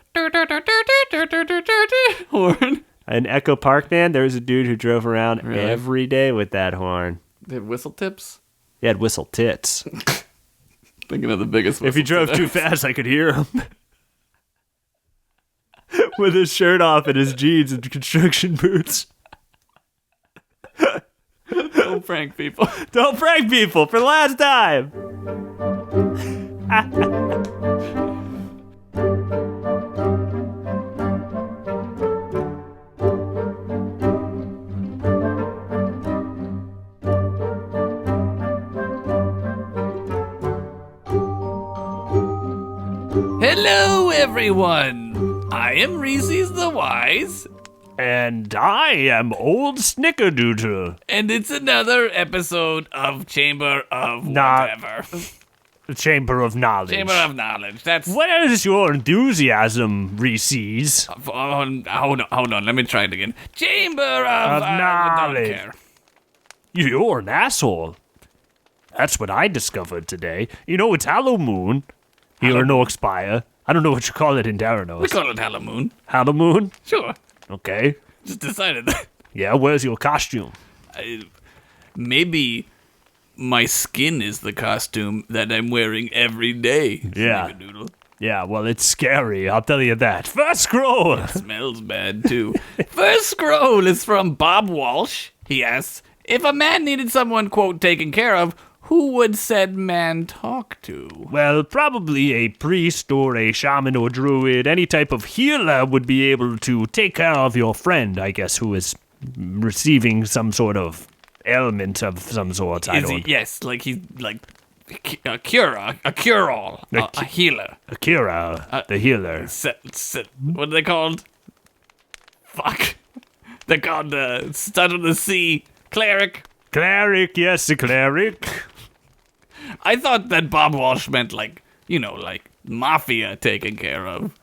B: horn.
A: In Echo Park, man, there was a dude who drove around
B: Really?
A: every day with that horn.
B: They have whistle tips.
A: He had whistle tits.
B: Thinking of the biggest whistle
A: If he drove
B: tips.
A: too fast, I could hear him. With his shirt off and his jeans and construction boots.
B: Don't prank people.
A: Don't prank people for the last time.
B: Hello, everyone. I am Reese's the Wise,
A: And I am Old Snickerdoodle.
B: and it's another episode of Chamber of
A: Nah.
B: whatever.
A: The Chamber of Knowledge.
B: Chamber of Knowledge. That's.
A: Where is your enthusiasm, Reese's?
B: Hold on. Let me try it again. Chamber of
A: Knowledge.
B: Don't care.
A: You're an asshole. That's what I discovered today. You know, it's Hallowmoon. Here in Oakspire. I don't know what you call it in
B: We
A: Darrenos.
B: call it Hallowmoon.
A: Hallowmoon?
B: Sure.
A: Okay.
B: Just decided that.
A: Yeah, where's your costume?
B: Maybe my skin is the costume that I'm wearing every day.
A: Yeah.
B: Snickerdoodle.
A: Yeah, well, it's scary, I'll tell you that. First scroll!
B: Smells bad, too. First scroll is from Bob Walsh. He asks, if a man needed someone, quote, taken care of, who would said man talk to?
A: Well, probably a priest or a shaman or druid, any type of healer would be able to take care of your friend, I guess, who is receiving some sort of ailment of some sort. I
B: Is
A: don't.
B: he? Yes, like he's like a cure-all, a healer.
A: Akira, the healer.
B: What are they called? Fuck. They're called Start of the Sea cleric.
A: Cleric, yes, a cleric.
B: I thought that Bob Walsh meant like mafia taken care of.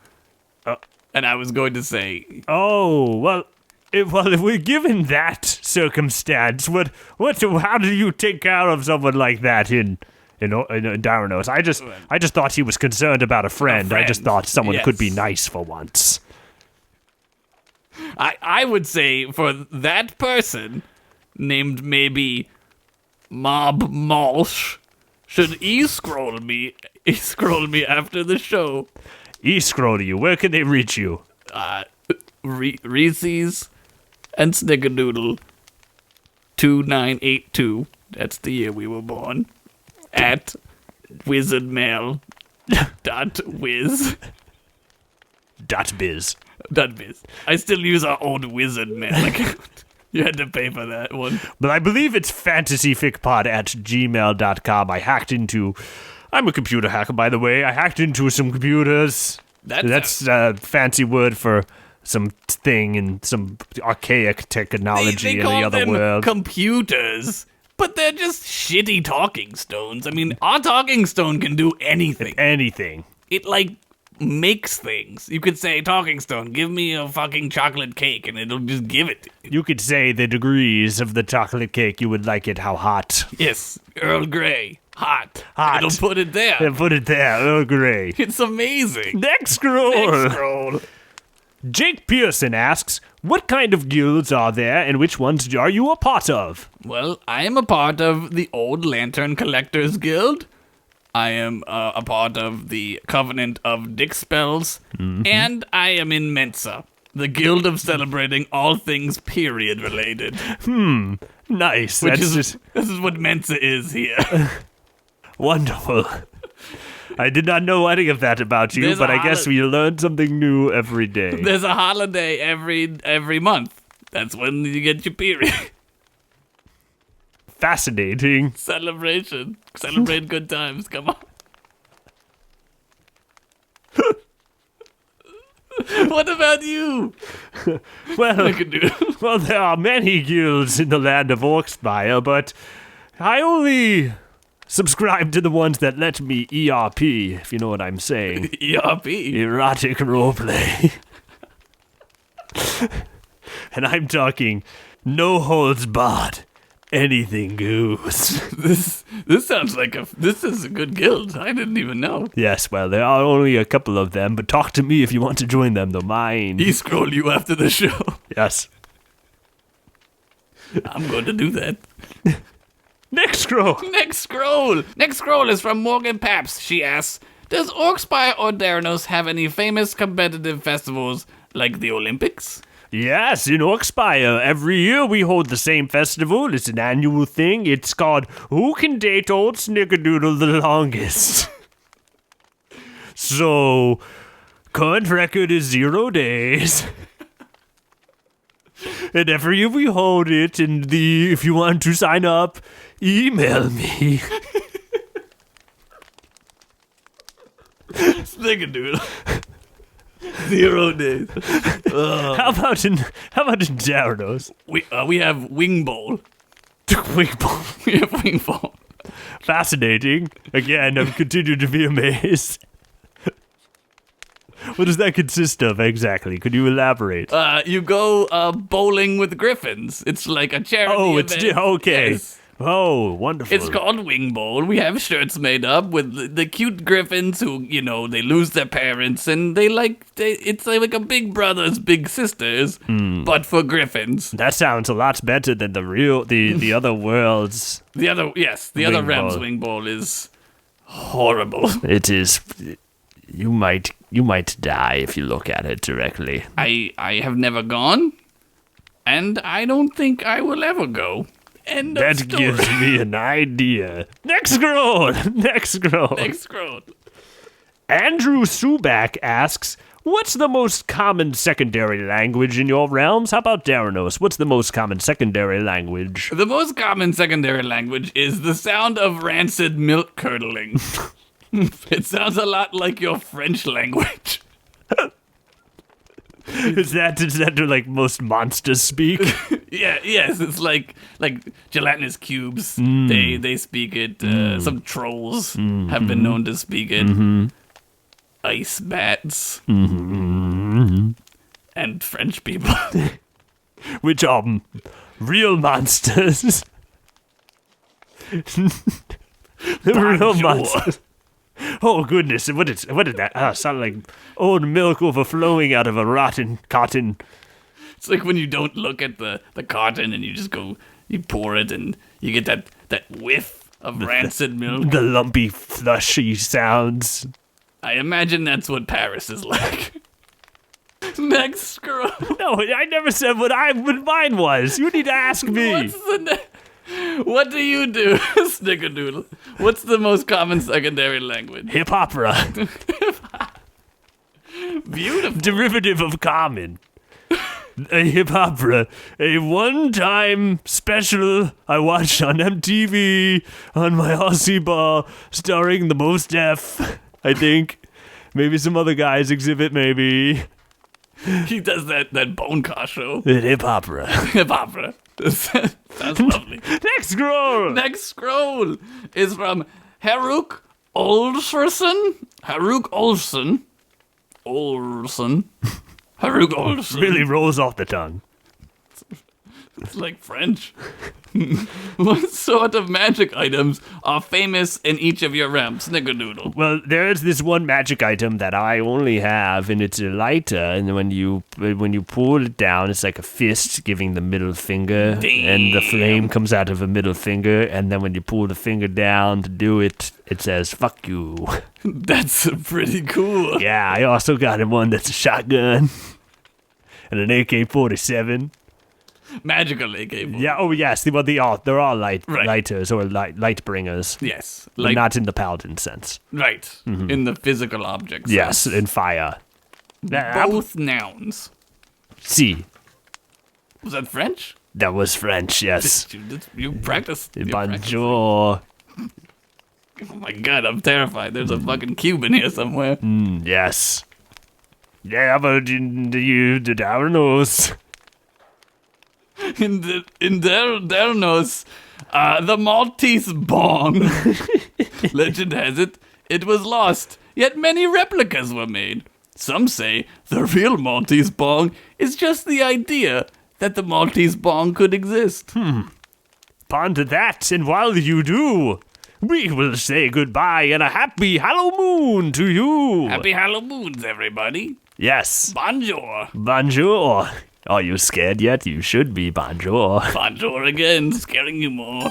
B: And I was going to say,
A: Oh, well, if we're given that circumstance, how do you take care of someone like that in Darrenos? I just thought he was concerned about a friend. I just
B: friend,
A: thought someone
B: yes.
A: could be nice for once.
B: I would say for that person named maybe Mob Malsh should e-scroll me after the show.
A: E-scroll you. Where can they reach you?
B: Reese's and Snickerdoodle 2982. That's the year we were born. At wizardmail.wiz.
A: .biz.
B: .biz. I still use our old wizard mail account. You had to pay for that one.
A: But I believe it's fantasyficpod at gmail.com. I'm a computer hacker, by the way. I hacked into some computers. That's a fancy word for some thing in some archaic technology
B: they
A: in
B: call
A: the other
B: them
A: world.
B: computers, but they're just shitty talking stones. I mean, our talking stone can do anything.
A: Anything.
B: It, like, makes things. You could say, talking stone, give me a fucking chocolate cake, and it'll just give it to you.
A: You could say the degrees of the chocolate cake. You would like it how hot.
B: Yes, Earl Grey. Hot.
A: Hot.
B: It'll put it there.
A: And put it there. Earl Grey.
B: It's amazing.
A: Next scroll.
B: Next scroll.
A: Jake Pearson asks, what kind of guilds are there and which ones are you a part of?
B: Well, I am a part of the Old Lantern Collectors Guild. I am a part of the Covenant of Dick Spells. And I am in Mensa, the guild of celebrating all things period related.
A: Nice.
B: This is what Mensa is here.
A: Wonderful. I did not know any of that about you,
B: There's
A: but
B: a
A: I guess we learn something new every day.
B: There's a holiday every month. That's when you get your period.
A: Fascinating.
B: Celebration. Celebrate good times. Come on. What about you?
A: Well,
B: Snickerdoodle?
A: well, there are many guilds in the land of Orkspire, but I only subscribe to the ones that let me ERP, if you know what I'm saying.
B: ERP.
A: Erotic roleplay. And I'm talking no holds barred. Anything goes.
B: This sounds like this is a good guild. I didn't even know.
A: Yes, well, there are only a couple of them, but talk to me if you want to join them. They're mine.
B: E-scroll you after the show.
A: Yes.
B: I'm going to do that.
A: Next scroll.
B: Next scroll. Next scroll is from Morgan Paps. She asks, does Orkspire or Darrenos have any famous competitive festivals like the Olympics?
A: Yes, in Orkspire, every year we hold the same festival. It's an annual thing. It's called Who Can Date Old Snickerdoodle the Longest? So, current record is 0 days. And every year we hold it, and if you want to sign up, email me.
B: Snickerdoodle. 0 days.
A: How about in Gyarados?
B: We have Wing Bowl.
A: Wing Bowl.
B: We have Wing Bowl.
A: Fascinating. Again, I'm continuing to be amazed. What does that consist of exactly? Could you elaborate?
B: You go bowling with griffins. It's like a charity event.
A: Okay.
B: Yes.
A: Oh, wonderful.
B: It's called Wing Bowl. We have shirts made up with the cute griffins who, they lose their parents and it's like a big brothers, big sisters, but for griffins.
A: That sounds a lot better than the other worlds.
B: The other realm's Wing Bowl is horrible.
A: It is. You might die if you look at it directly.
B: I have never gone, and I don't think I will ever go. End of
A: That
B: story.
A: gives me an idea. Next scroll.
B: Next scroll.
A: Andrew Subak asks, what's the most common secondary language in your realms? How about Daranos? What's the most common secondary language?
B: The most common secondary language is the sound of rancid milk curdling. It sounds a lot like your French language.
A: Is that like most monsters speak?
B: Yes, it's like gelatinous cubes. They speak it. Some trolls have been known to speak it. Ice bats and French people,
A: which are real monsters. The real monsters. Oh goodness! What did that sound like? Old milk overflowing out of a rotten cotton.
B: It's like when you don't look at the carton and you just go, you pour it and you get that whiff of rancid milk.
A: The lumpy, flushy sounds.
B: I imagine that's what Paris is like. Next scroll.
A: No, I never said what mine was. You need to ask me.
B: What do you do, Snickerdoodle? What's the most common secondary language?
A: Hip opera.
B: Beautiful.
A: Derivative of common. A hip opera. A one-time special I watched on MTV on my Aussie ball, starring the Most Deaf, I think. Maybe some other guys exhibit, maybe.
B: He does that bone car show.
A: Hip opera.
B: Hip opera. Sounds lovely.
A: Next scroll.
B: Next scroll is from Haruk Olsson. Haruk Olsson. Haruk Olsson.
A: Really rolls off the tongue.
B: It's like French. What sort of magic items are famous in each of your realms, Snickerdoodle?
A: Well, there's this one magic item that I only have, and it's a lighter. And when you pull it down, it's like a fist giving the middle finger, and the flame comes out of a middle finger. And then when you pull the finger down to do it, it says "fuck you."
B: That's pretty cool.
A: Yeah, I also got one that's a shotgun and an AK-47.
B: Magical AK.
A: Yeah. Oh, yes. Well, they're all lighters or light bringers.
B: Yes.
A: But not in the paladin sense.
B: Right. Mm-hmm. In the physical objects.
A: Yes, in fire.
B: Both nouns.
A: Si.
B: Was that French?
A: That was French, yes.
B: You practiced.
A: Bonjour.
B: Oh my god, I'm terrified. There's a fucking cube in here somewhere.
A: Yes. Yeah, but in the Daranos.
B: In Daranos, the Maltese bong. Legend has it, it was lost, yet many replicas were made. Some say the real Maltese bong is just the idea that the Maltese bong could exist.
A: Ponder that, and while you do, we will say goodbye and a happy Hallowmoon to you.
B: Happy Hallowmoons, everybody.
A: Yes.
B: Bonjour.
A: Bonjour. Are you scared yet? You should be. Bonjour.
B: Bonjour again, scaring you more.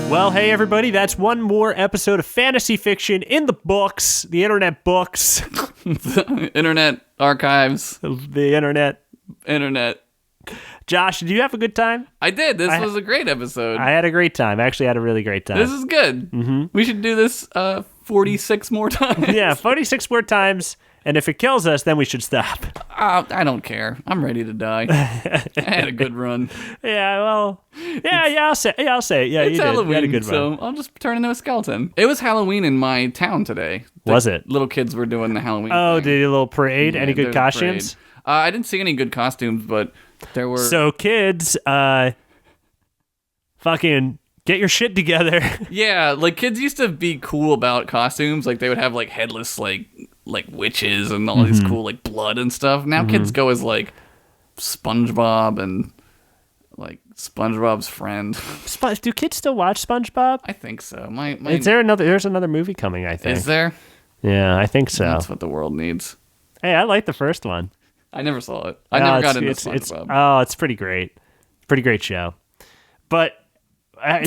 A: Well, hey, everybody, that's one more episode of Fantasy Fiction in the books, the internet books.
B: Internet archives.
A: The internet. Josh, did you have a good time?
B: I did. This was a great episode.
A: I had a great time. I actually had a really great time.
B: This is good. Mm-hmm. We should do this 46 more times.
A: Yeah, 46 more times. And if it kills us, then we should stop.
B: I don't care. I'm ready to die. I had a good run.
A: Yeah, well, I'll say it. Yeah,
B: It's
A: you
B: Halloween,
A: did. You had a good run.
B: so I'll just turn into a skeleton. It was Halloween in my town today.
A: Was it?
B: Little kids were doing the Halloween
A: Oh,
B: thing.
A: did you a little parade?
B: Yeah,
A: Any
B: there
A: good
B: was a
A: costumes?
B: parade. I didn't see any good costumes, but there were...
A: So kids, fucking get your shit together.
B: Yeah, like kids used to be cool about costumes. Like they would have like headless like witches and all these cool like blood and stuff. Now kids go as like SpongeBob and like SpongeBob's friend.
A: Do kids still watch SpongeBob?
B: I think so. My
A: There's another movie coming, I think.
B: is there?
A: Yeah, I think so.
B: That's what the world needs.
A: Hey, I like the first one.
B: I never saw it. I never got into SpongeBob.
A: It's pretty great. Pretty great show. But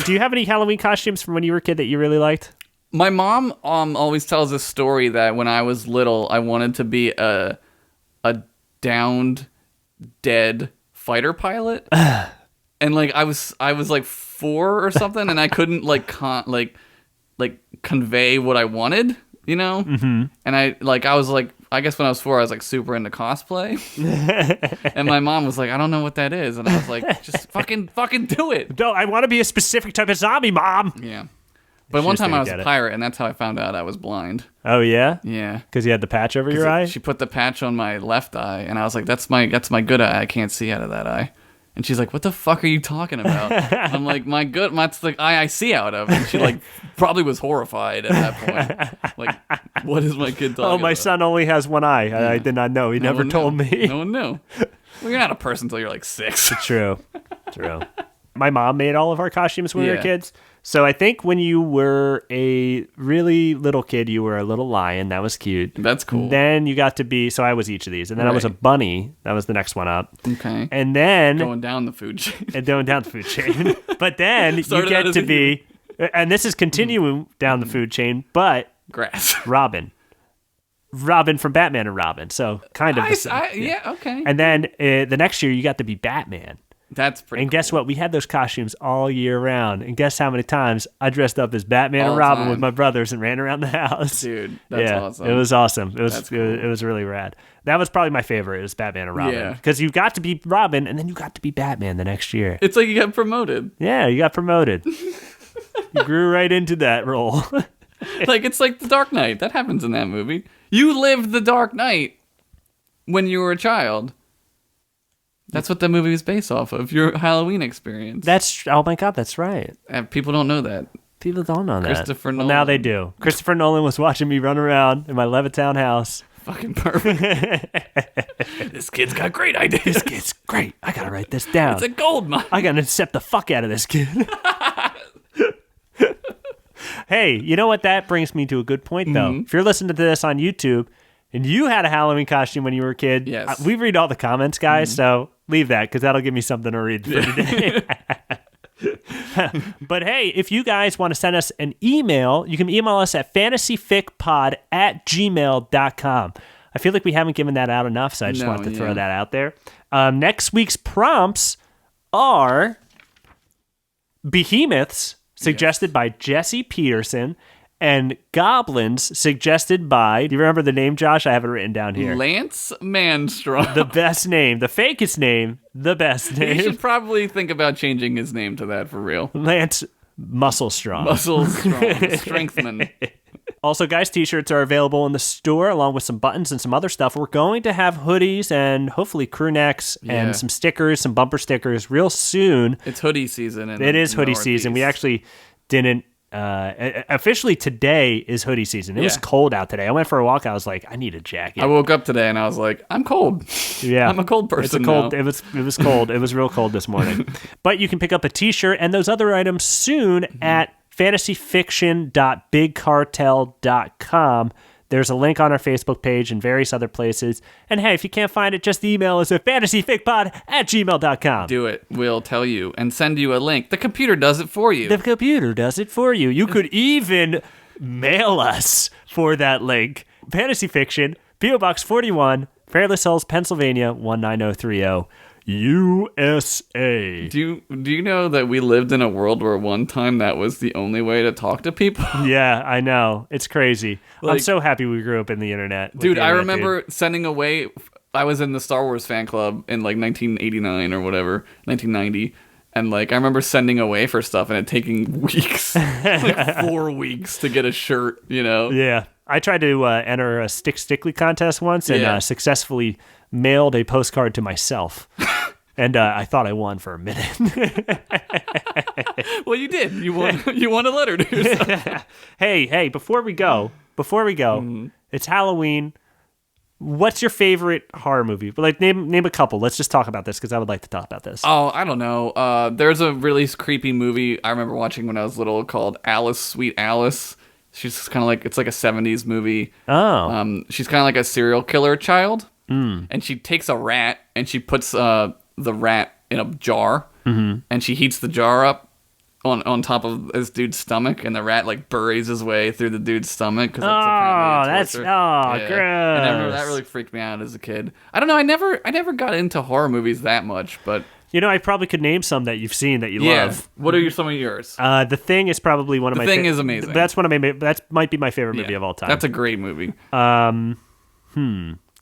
A: do you have any Halloween costumes from when you were a kid that you really liked?
B: My mom always tells a story that when I was little, I wanted to be a downed, dead fighter pilot, and like I was like 4 or something, and I couldn't like convey what I wanted, you know. Mm-hmm. And I was like, I guess when I was 4, I was like super into cosplay, and my mom was like, I don't know what that is, and I was like, just fucking do it.
A: No, I want to be a specific type of zombie, Mom.
B: Yeah. But one time I was a pirate, and that's how I found out I was blind.
A: Oh yeah,
B: Yeah,
A: because you had the patch over your eye.
B: She put the patch on my left eye, and I was like, "That's my good eye. I can't see out of that eye." And she's like, "What the fuck are you talking about?" I'm like, "That's the eye I see out of." And she like probably was horrified at that point. Like, what is my kid talking about?
A: Oh, my son only has one eye.
B: Yeah.
A: I did not know. He never told me.
B: No one knew. Well, you're not a person until you're like 6.
A: True. My mom made all of our costumes when we were
B: Yeah.
A: kids. So I think when you were a really little kid, you were a little lion. That was cute.
B: That's cool.
A: Then you got to be, so I was each of these. And then I was a
B: Right.
A: bunny. That was the next one up.
B: Okay.
A: And then,
B: Going down the food chain.
A: and going down the food chain. But then you
B: Started out
A: get
B: as
A: to
B: a
A: be, and this is continuing down the food chain, but
B: Grass.
A: Robin from Batman and Robin. So kind of the same.
B: Yeah, okay.
A: And then the next year you got to be Batman.
B: That's pretty
A: And guess what? We had those costumes all year round. And guess how many times I dressed up as Batman
B: All
A: and
B: the
A: Robin
B: time.
A: with my brothers and ran around the house.
B: Dude, that's awesome.
A: It was awesome. It was
B: That's cool.
A: it was really rad. That was probably my favorite. Is Batman and Robin.
B: Yeah.
A: Because you got to be Robin and then you got to be Batman the next year.
B: It's like you got promoted.
A: Yeah, you got promoted. You grew right into that role.
B: Like it's like the Dark Knight. That happens in that movie. You lived the Dark Knight when you were a child. That's what the movie was based off of. Your Halloween experience.
A: Oh my God, that's right.
B: And people don't know that.
A: People don't know that.
B: Christopher
A: Well, now
B: Nolan.
A: they do. Christopher Nolan was watching me run around in my Levittown house.
B: Fucking perfect. This kid's got great ideas.
A: This kid's great. I gotta write this down.
B: It's a gold mine.
A: I gotta intercept the fuck out of this kid. Hey, you know what? That brings me to a good point, though.
B: Mm-hmm.
A: If you're listening to this on YouTube and you had a Halloween costume when you were a kid,
B: Yes.
A: we read all the comments, guys, so leave that because that'll give me something to read for today. But hey, if you guys want to send us an email, you can email us at fantasyficpod@gmail.com. I feel like we haven't given that out enough, so I just wanted to throw that out there. Next week's prompts are behemoths, suggested by Jesse Peterson, and goblins, suggested by, do you remember the name, Josh? I have it written down here.
B: Lance Manstrom.
A: The best name, the fakest name, the best
B: He
A: name.
B: should probably think about changing his name to that for real.
A: Lance Muscle Strong.
B: Muscle Strong. Strengthman.
A: Also, guys, t-shirts are available in the store along with some buttons and some other stuff. We're going to have hoodies and hofully crew necks and some stickers, some bumper stickers real soon.
B: It's hoodie season.
A: It is hoodie season. We actually didn't officially today is hoodie season. It was cold out today. I went for a walk. I was like, I need a jacket.
B: I woke up today and I was like, I'm cold.
A: Yeah,
B: I'm a cold person.
A: It's a cold.
B: now.
A: It was cold. It was real cold this morning. But you can pick up a t-shirt and those other items soon at fantasyfiction.bigcartel.com. There's a link on our Facebook page and various other places. And hey, if you can't find it, just email us at fantasyficpod@gmail.com.
B: Do it. We'll tell you and send you a link. The computer does it for you.
A: The computer does it for you. You could even mail us for that link. Fantasy Fiction, P.O. Box 41, Fairless Hills, Pennsylvania, 19030. USA.
B: Do you know that we lived in a world where one time that was the only way to talk to people?
A: Yeah, I know. It's crazy. I'm
B: Like-
A: so happy we grew up in the internet. with
B: Dude,
A: the
B: I
A: internet,
B: remember sending away. I was in the Star Wars fan club in like 1989 or whatever, 1990. And like I remember sending away for stuff and it taking weeks, like 4 weeks to get a shirt, you know?
A: Yeah. I tried to enter a Stickly contest once and
B: Yeah.
A: successfully mailed a postcard to myself. And I thought I won for a minute.
B: Well, you did. You won. You won a letter to yourself.
A: Hey, before we go, it's Halloween. What's your favorite horror movie? Like name a couple. Let's just talk about this because I would like to talk about this.
B: Oh, I don't know. There's a really creepy movie I remember watching when I was little called Alice, Sweet Alice. She's kind of like, it's like a 70s movie.
A: Oh.
B: She's kind of like a serial killer child. And she takes a rat and she puts the rat in a jar. And she heats the jar up on top of this dude's stomach, and the rat like buries his way through the dude's stomach. Cause that's
A: gross.
B: And I remember that really freaked me out as a kid. I don't know. I never got into horror movies that much, but
A: You know, I probably could name some that you've seen that you love.
B: What are some of yours?
A: The Thing is probably one of
B: The
A: my.
B: Thing is amazing.
A: That's one of my. That might be my favorite movie of all time.
B: That's a great movie.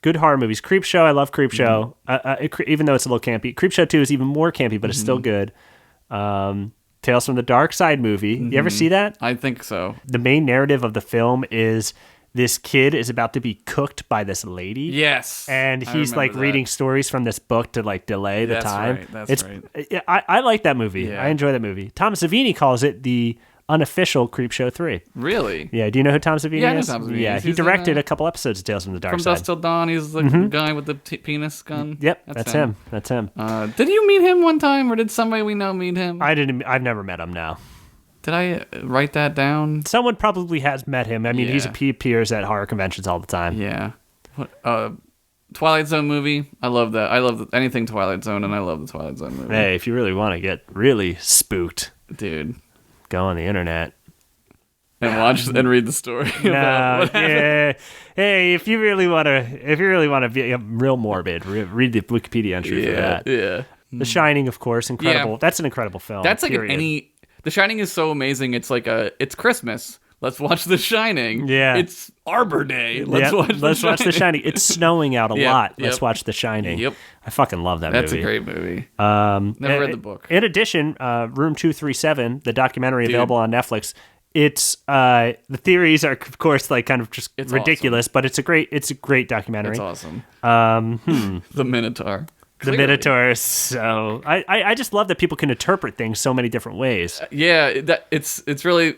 A: Good horror movies. Creepshow. I love Creepshow. Even though it's a little campy. Creepshow 2 is even more campy, but it's still good. Tales from the Dark Side movie. You ever see that?
B: I think so.
A: The main narrative of the film is this kid is about to be cooked by this lady.
B: Yes.
A: And
B: I
A: he's like
B: remember that.
A: reading stories from this book to like delay the
B: That's
A: time.
B: right, that's
A: it's,
B: right.
A: I like that movie.
B: Yeah.
A: I enjoy that movie. Tom Savini calls it the unofficial Creepshow 3.
B: Really?
A: Yeah, do you know who Tom Savini
B: Yeah, I know
A: is?
B: Tom Savini
A: Yeah,
B: is.
A: he
B: He's in,
A: directed a couple episodes of Tales from the Dark
B: From
A: Side.
B: Dusk Till Dawn, he's the guy with the penis gun.
A: Yep, that's him. That's him.
B: Did you meet him one time, or did somebody we know meet him?
A: I've never met him now.
B: Did I write that down?
A: Someone probably has met him. I mean,
B: Yeah.
A: he appears at horror conventions all the time.
B: Yeah. What, Twilight Zone movie. I love that. I love anything Twilight Zone, and I love the Twilight Zone movie.
A: Hey, if you really want to get really spooked,
B: Dude.
A: go on the internet.
B: And watch and read the story. about what happened.
A: Yeah. Hey, if you really want to be real morbid, read the Wikipedia entry for that.
B: Yeah.
A: The Shining, of course, incredible.
B: Yeah.
A: That's an incredible film.
B: That's like
A: period.
B: The Shining is so amazing. It's like it's Christmas. Let's watch The Shining.
A: Yeah.
B: It's Arbor Day.
A: Let's watch The Shining. It's snowing out a
B: Yep,
A: lot.
B: yep.
A: Let's watch The Shining.
B: Yep.
A: I fucking love that
B: That's
A: movie.
B: a great movie.
A: Never
B: read the book.
A: In addition, Room 237, the documentary available on Netflix. It's the theories are of course like kind of just
B: It's
A: ridiculous, but it's a great documentary.
B: It's awesome.
A: The
B: The Minotaur.
A: Minotaur is so I just love that people can interpret things so many different ways.
B: Yeah, it's really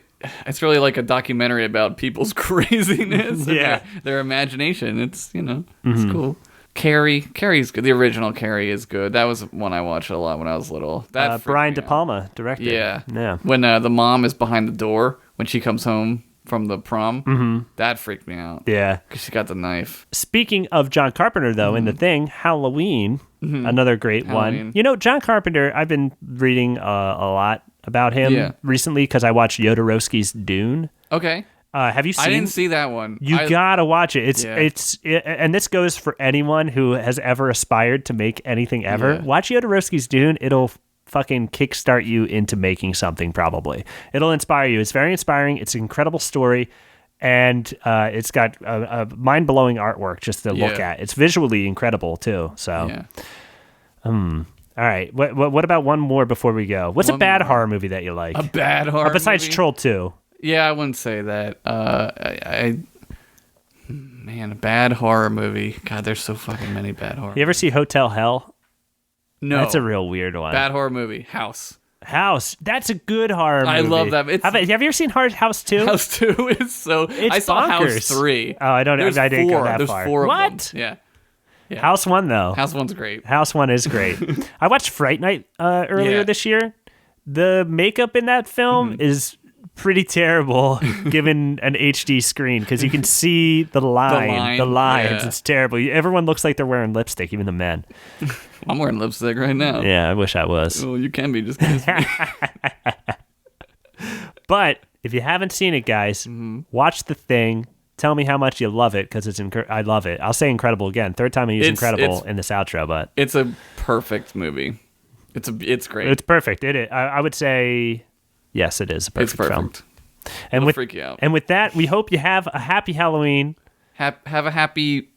B: like a documentary about people's craziness and
A: Yeah.
B: their imagination. It's it's cool. Carrie's good. The original Carrie is good. That was one I watched a lot when I was little. That freaked
A: Brian
B: me
A: De
B: out.
A: Palma directed.
B: Yeah. When the mom is behind the door when she comes home from the prom, that freaked me out.
A: Yeah.
B: Because she got the knife.
A: Speaking of John Carpenter, though, in The Thing, Halloween, another great
B: Halloween.
A: one. You know, John Carpenter, I've been reading a lot about him recently because I watched Jodorowsky's Dune.
B: Okay.
A: Have you seen?
B: I didn't see that one.
A: You gotta watch it.
B: Yeah.
A: And this goes for anyone who has ever aspired to make anything ever.
B: Yeah.
A: Watch Jodorowsky's Dune. It'll fucking kickstart you into making something. Probably it'll inspire you. It's very inspiring. It's an incredible story, and it's got a mind blowing artwork just to look at. It's visually incredible too. So,
B: Yeah.
A: all right. What about one more before we go? What's a
B: One
A: bad
B: more.
A: horror movie that you like?
B: A bad horror
A: besides
B: movie?
A: Troll 2.
B: Yeah, I wouldn't say that. Man, a bad horror movie. God, there's so fucking many bad horror.
A: You ever see Hotel Hell?
B: No,
A: That's a real weird one.
B: bad horror movie. House.
A: House. That's a good horror movie.
B: I love that. It's-
A: Have you ever seen House 2?
B: House 2 is so.
A: It's
B: I saw
A: bonkers.
B: House 3.
A: Oh, I didn't go
B: four.
A: that
B: There's
A: far.
B: 4 of
A: What?
B: them. Yeah.
A: House 1, though.
B: House 1's great.
A: House 1 is great. I watched Fright Night earlier
B: Yeah.
A: this year. The makeup in that film is pretty terrible given an HD screen because you can see the lines.
B: Yeah.
A: It's terrible. Everyone looks like they're wearing lipstick, even the men.
B: I'm wearing lipstick right now.
A: Yeah, I wish I was.
B: Well, you can be. Just kiss me.
A: But if you haven't seen it, guys, watch The Thing. tell me how much you love it because I love it. I'll say incredible again. Third time I use incredible in this outro, but
B: it's a perfect movie. It's great.
A: It's perfect. It is. I would say yes, it is a perfect film. And
B: It'll freak you out.
A: And with that, we hope you have a happy Halloween.
B: Have a happy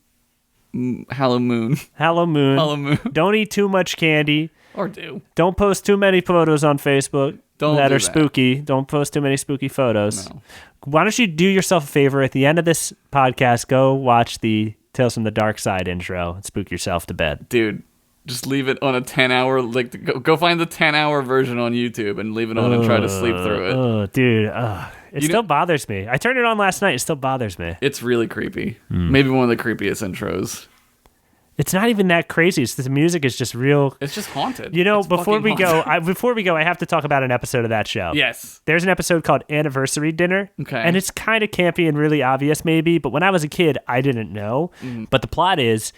B: Hallowmoon.
A: Hallowmoon. Don't eat too much candy.
B: Or do.
A: Don't post too many photos on Facebook that are spooky. Don't post too many spooky photos. No. Why don't you do yourself a favor at the end of this podcast? Go watch the Tales from the Dark Side intro and spook yourself to bed.
B: Dude, just leave it on a 10-hour, go find the 10-hour version on YouTube and leave it on and try to sleep through it.
A: Oh, dude. It still bothers me. I turned it on last night. It still bothers me.
B: It's really creepy. Maybe one of the creepiest intros.
A: It's not even that crazy. It's the music is just real.
B: It's just haunted.
A: Before we go, I have to talk about an episode of that show.
B: Yes.
A: There's an episode called Anniversary Dinner.
B: Okay.
A: And it's kind of campy and really obvious maybe, but when I was a kid, I didn't know. But the plot is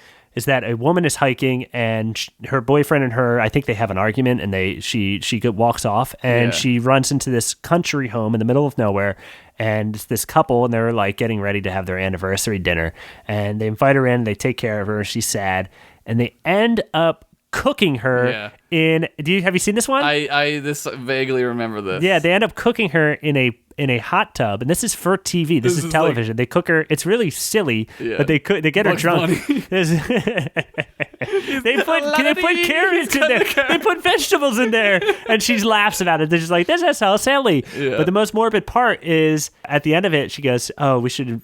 A: that a woman is hiking and her boyfriend and her, I think they have an argument and she walks off and she runs into this country home in the middle of nowhere. And it's this couple, and they're like getting ready to have their anniversary dinner. And they invite her in, they take care of her, she's sad. And they end up cooking her in, have you seen this one?
B: I vaguely remember this.
A: Yeah, they end up cooking her in a hot tub, and this is for TV. This is television. Like, they cook her. It's really silly, but they get her drunk. They put carrots in there. They put vegetables in there, and she laughs about it. They're just like, "This is so silly." Yeah. But the most morbid part is at the end of it. She goes, "Oh, we should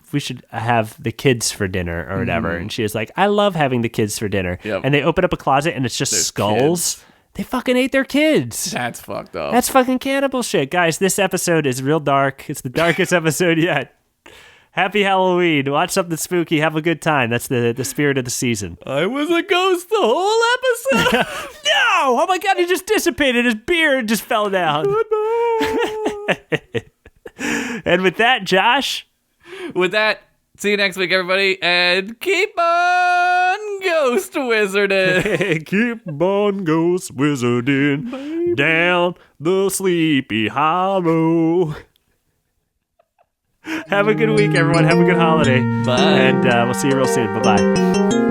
A: have the kids for dinner or whatever." And she is like, "I love having the kids for dinner."
B: Yep.
A: And they open up a closet, and it's just skulls. Kids. They fucking ate their kids.
B: That's fucked up.
A: That's fucking cannibal shit. Guys, this episode is real dark. It's the darkest episode yet. Happy Halloween. Watch something spooky. Have a good time. That's the spirit of the season.
B: I was a ghost the whole episode.
A: No! Oh my God, he just dissipated. His beard just fell down. And with that, Josh?
B: With that, see you next week, everybody, and keep on ghost wizarding.
A: Keep on ghost wizarding, baby, down the Sleepy Hollow. Have a good week, everyone. Have a good holiday.
B: Bye.
A: And we'll see you real soon. Bye-bye.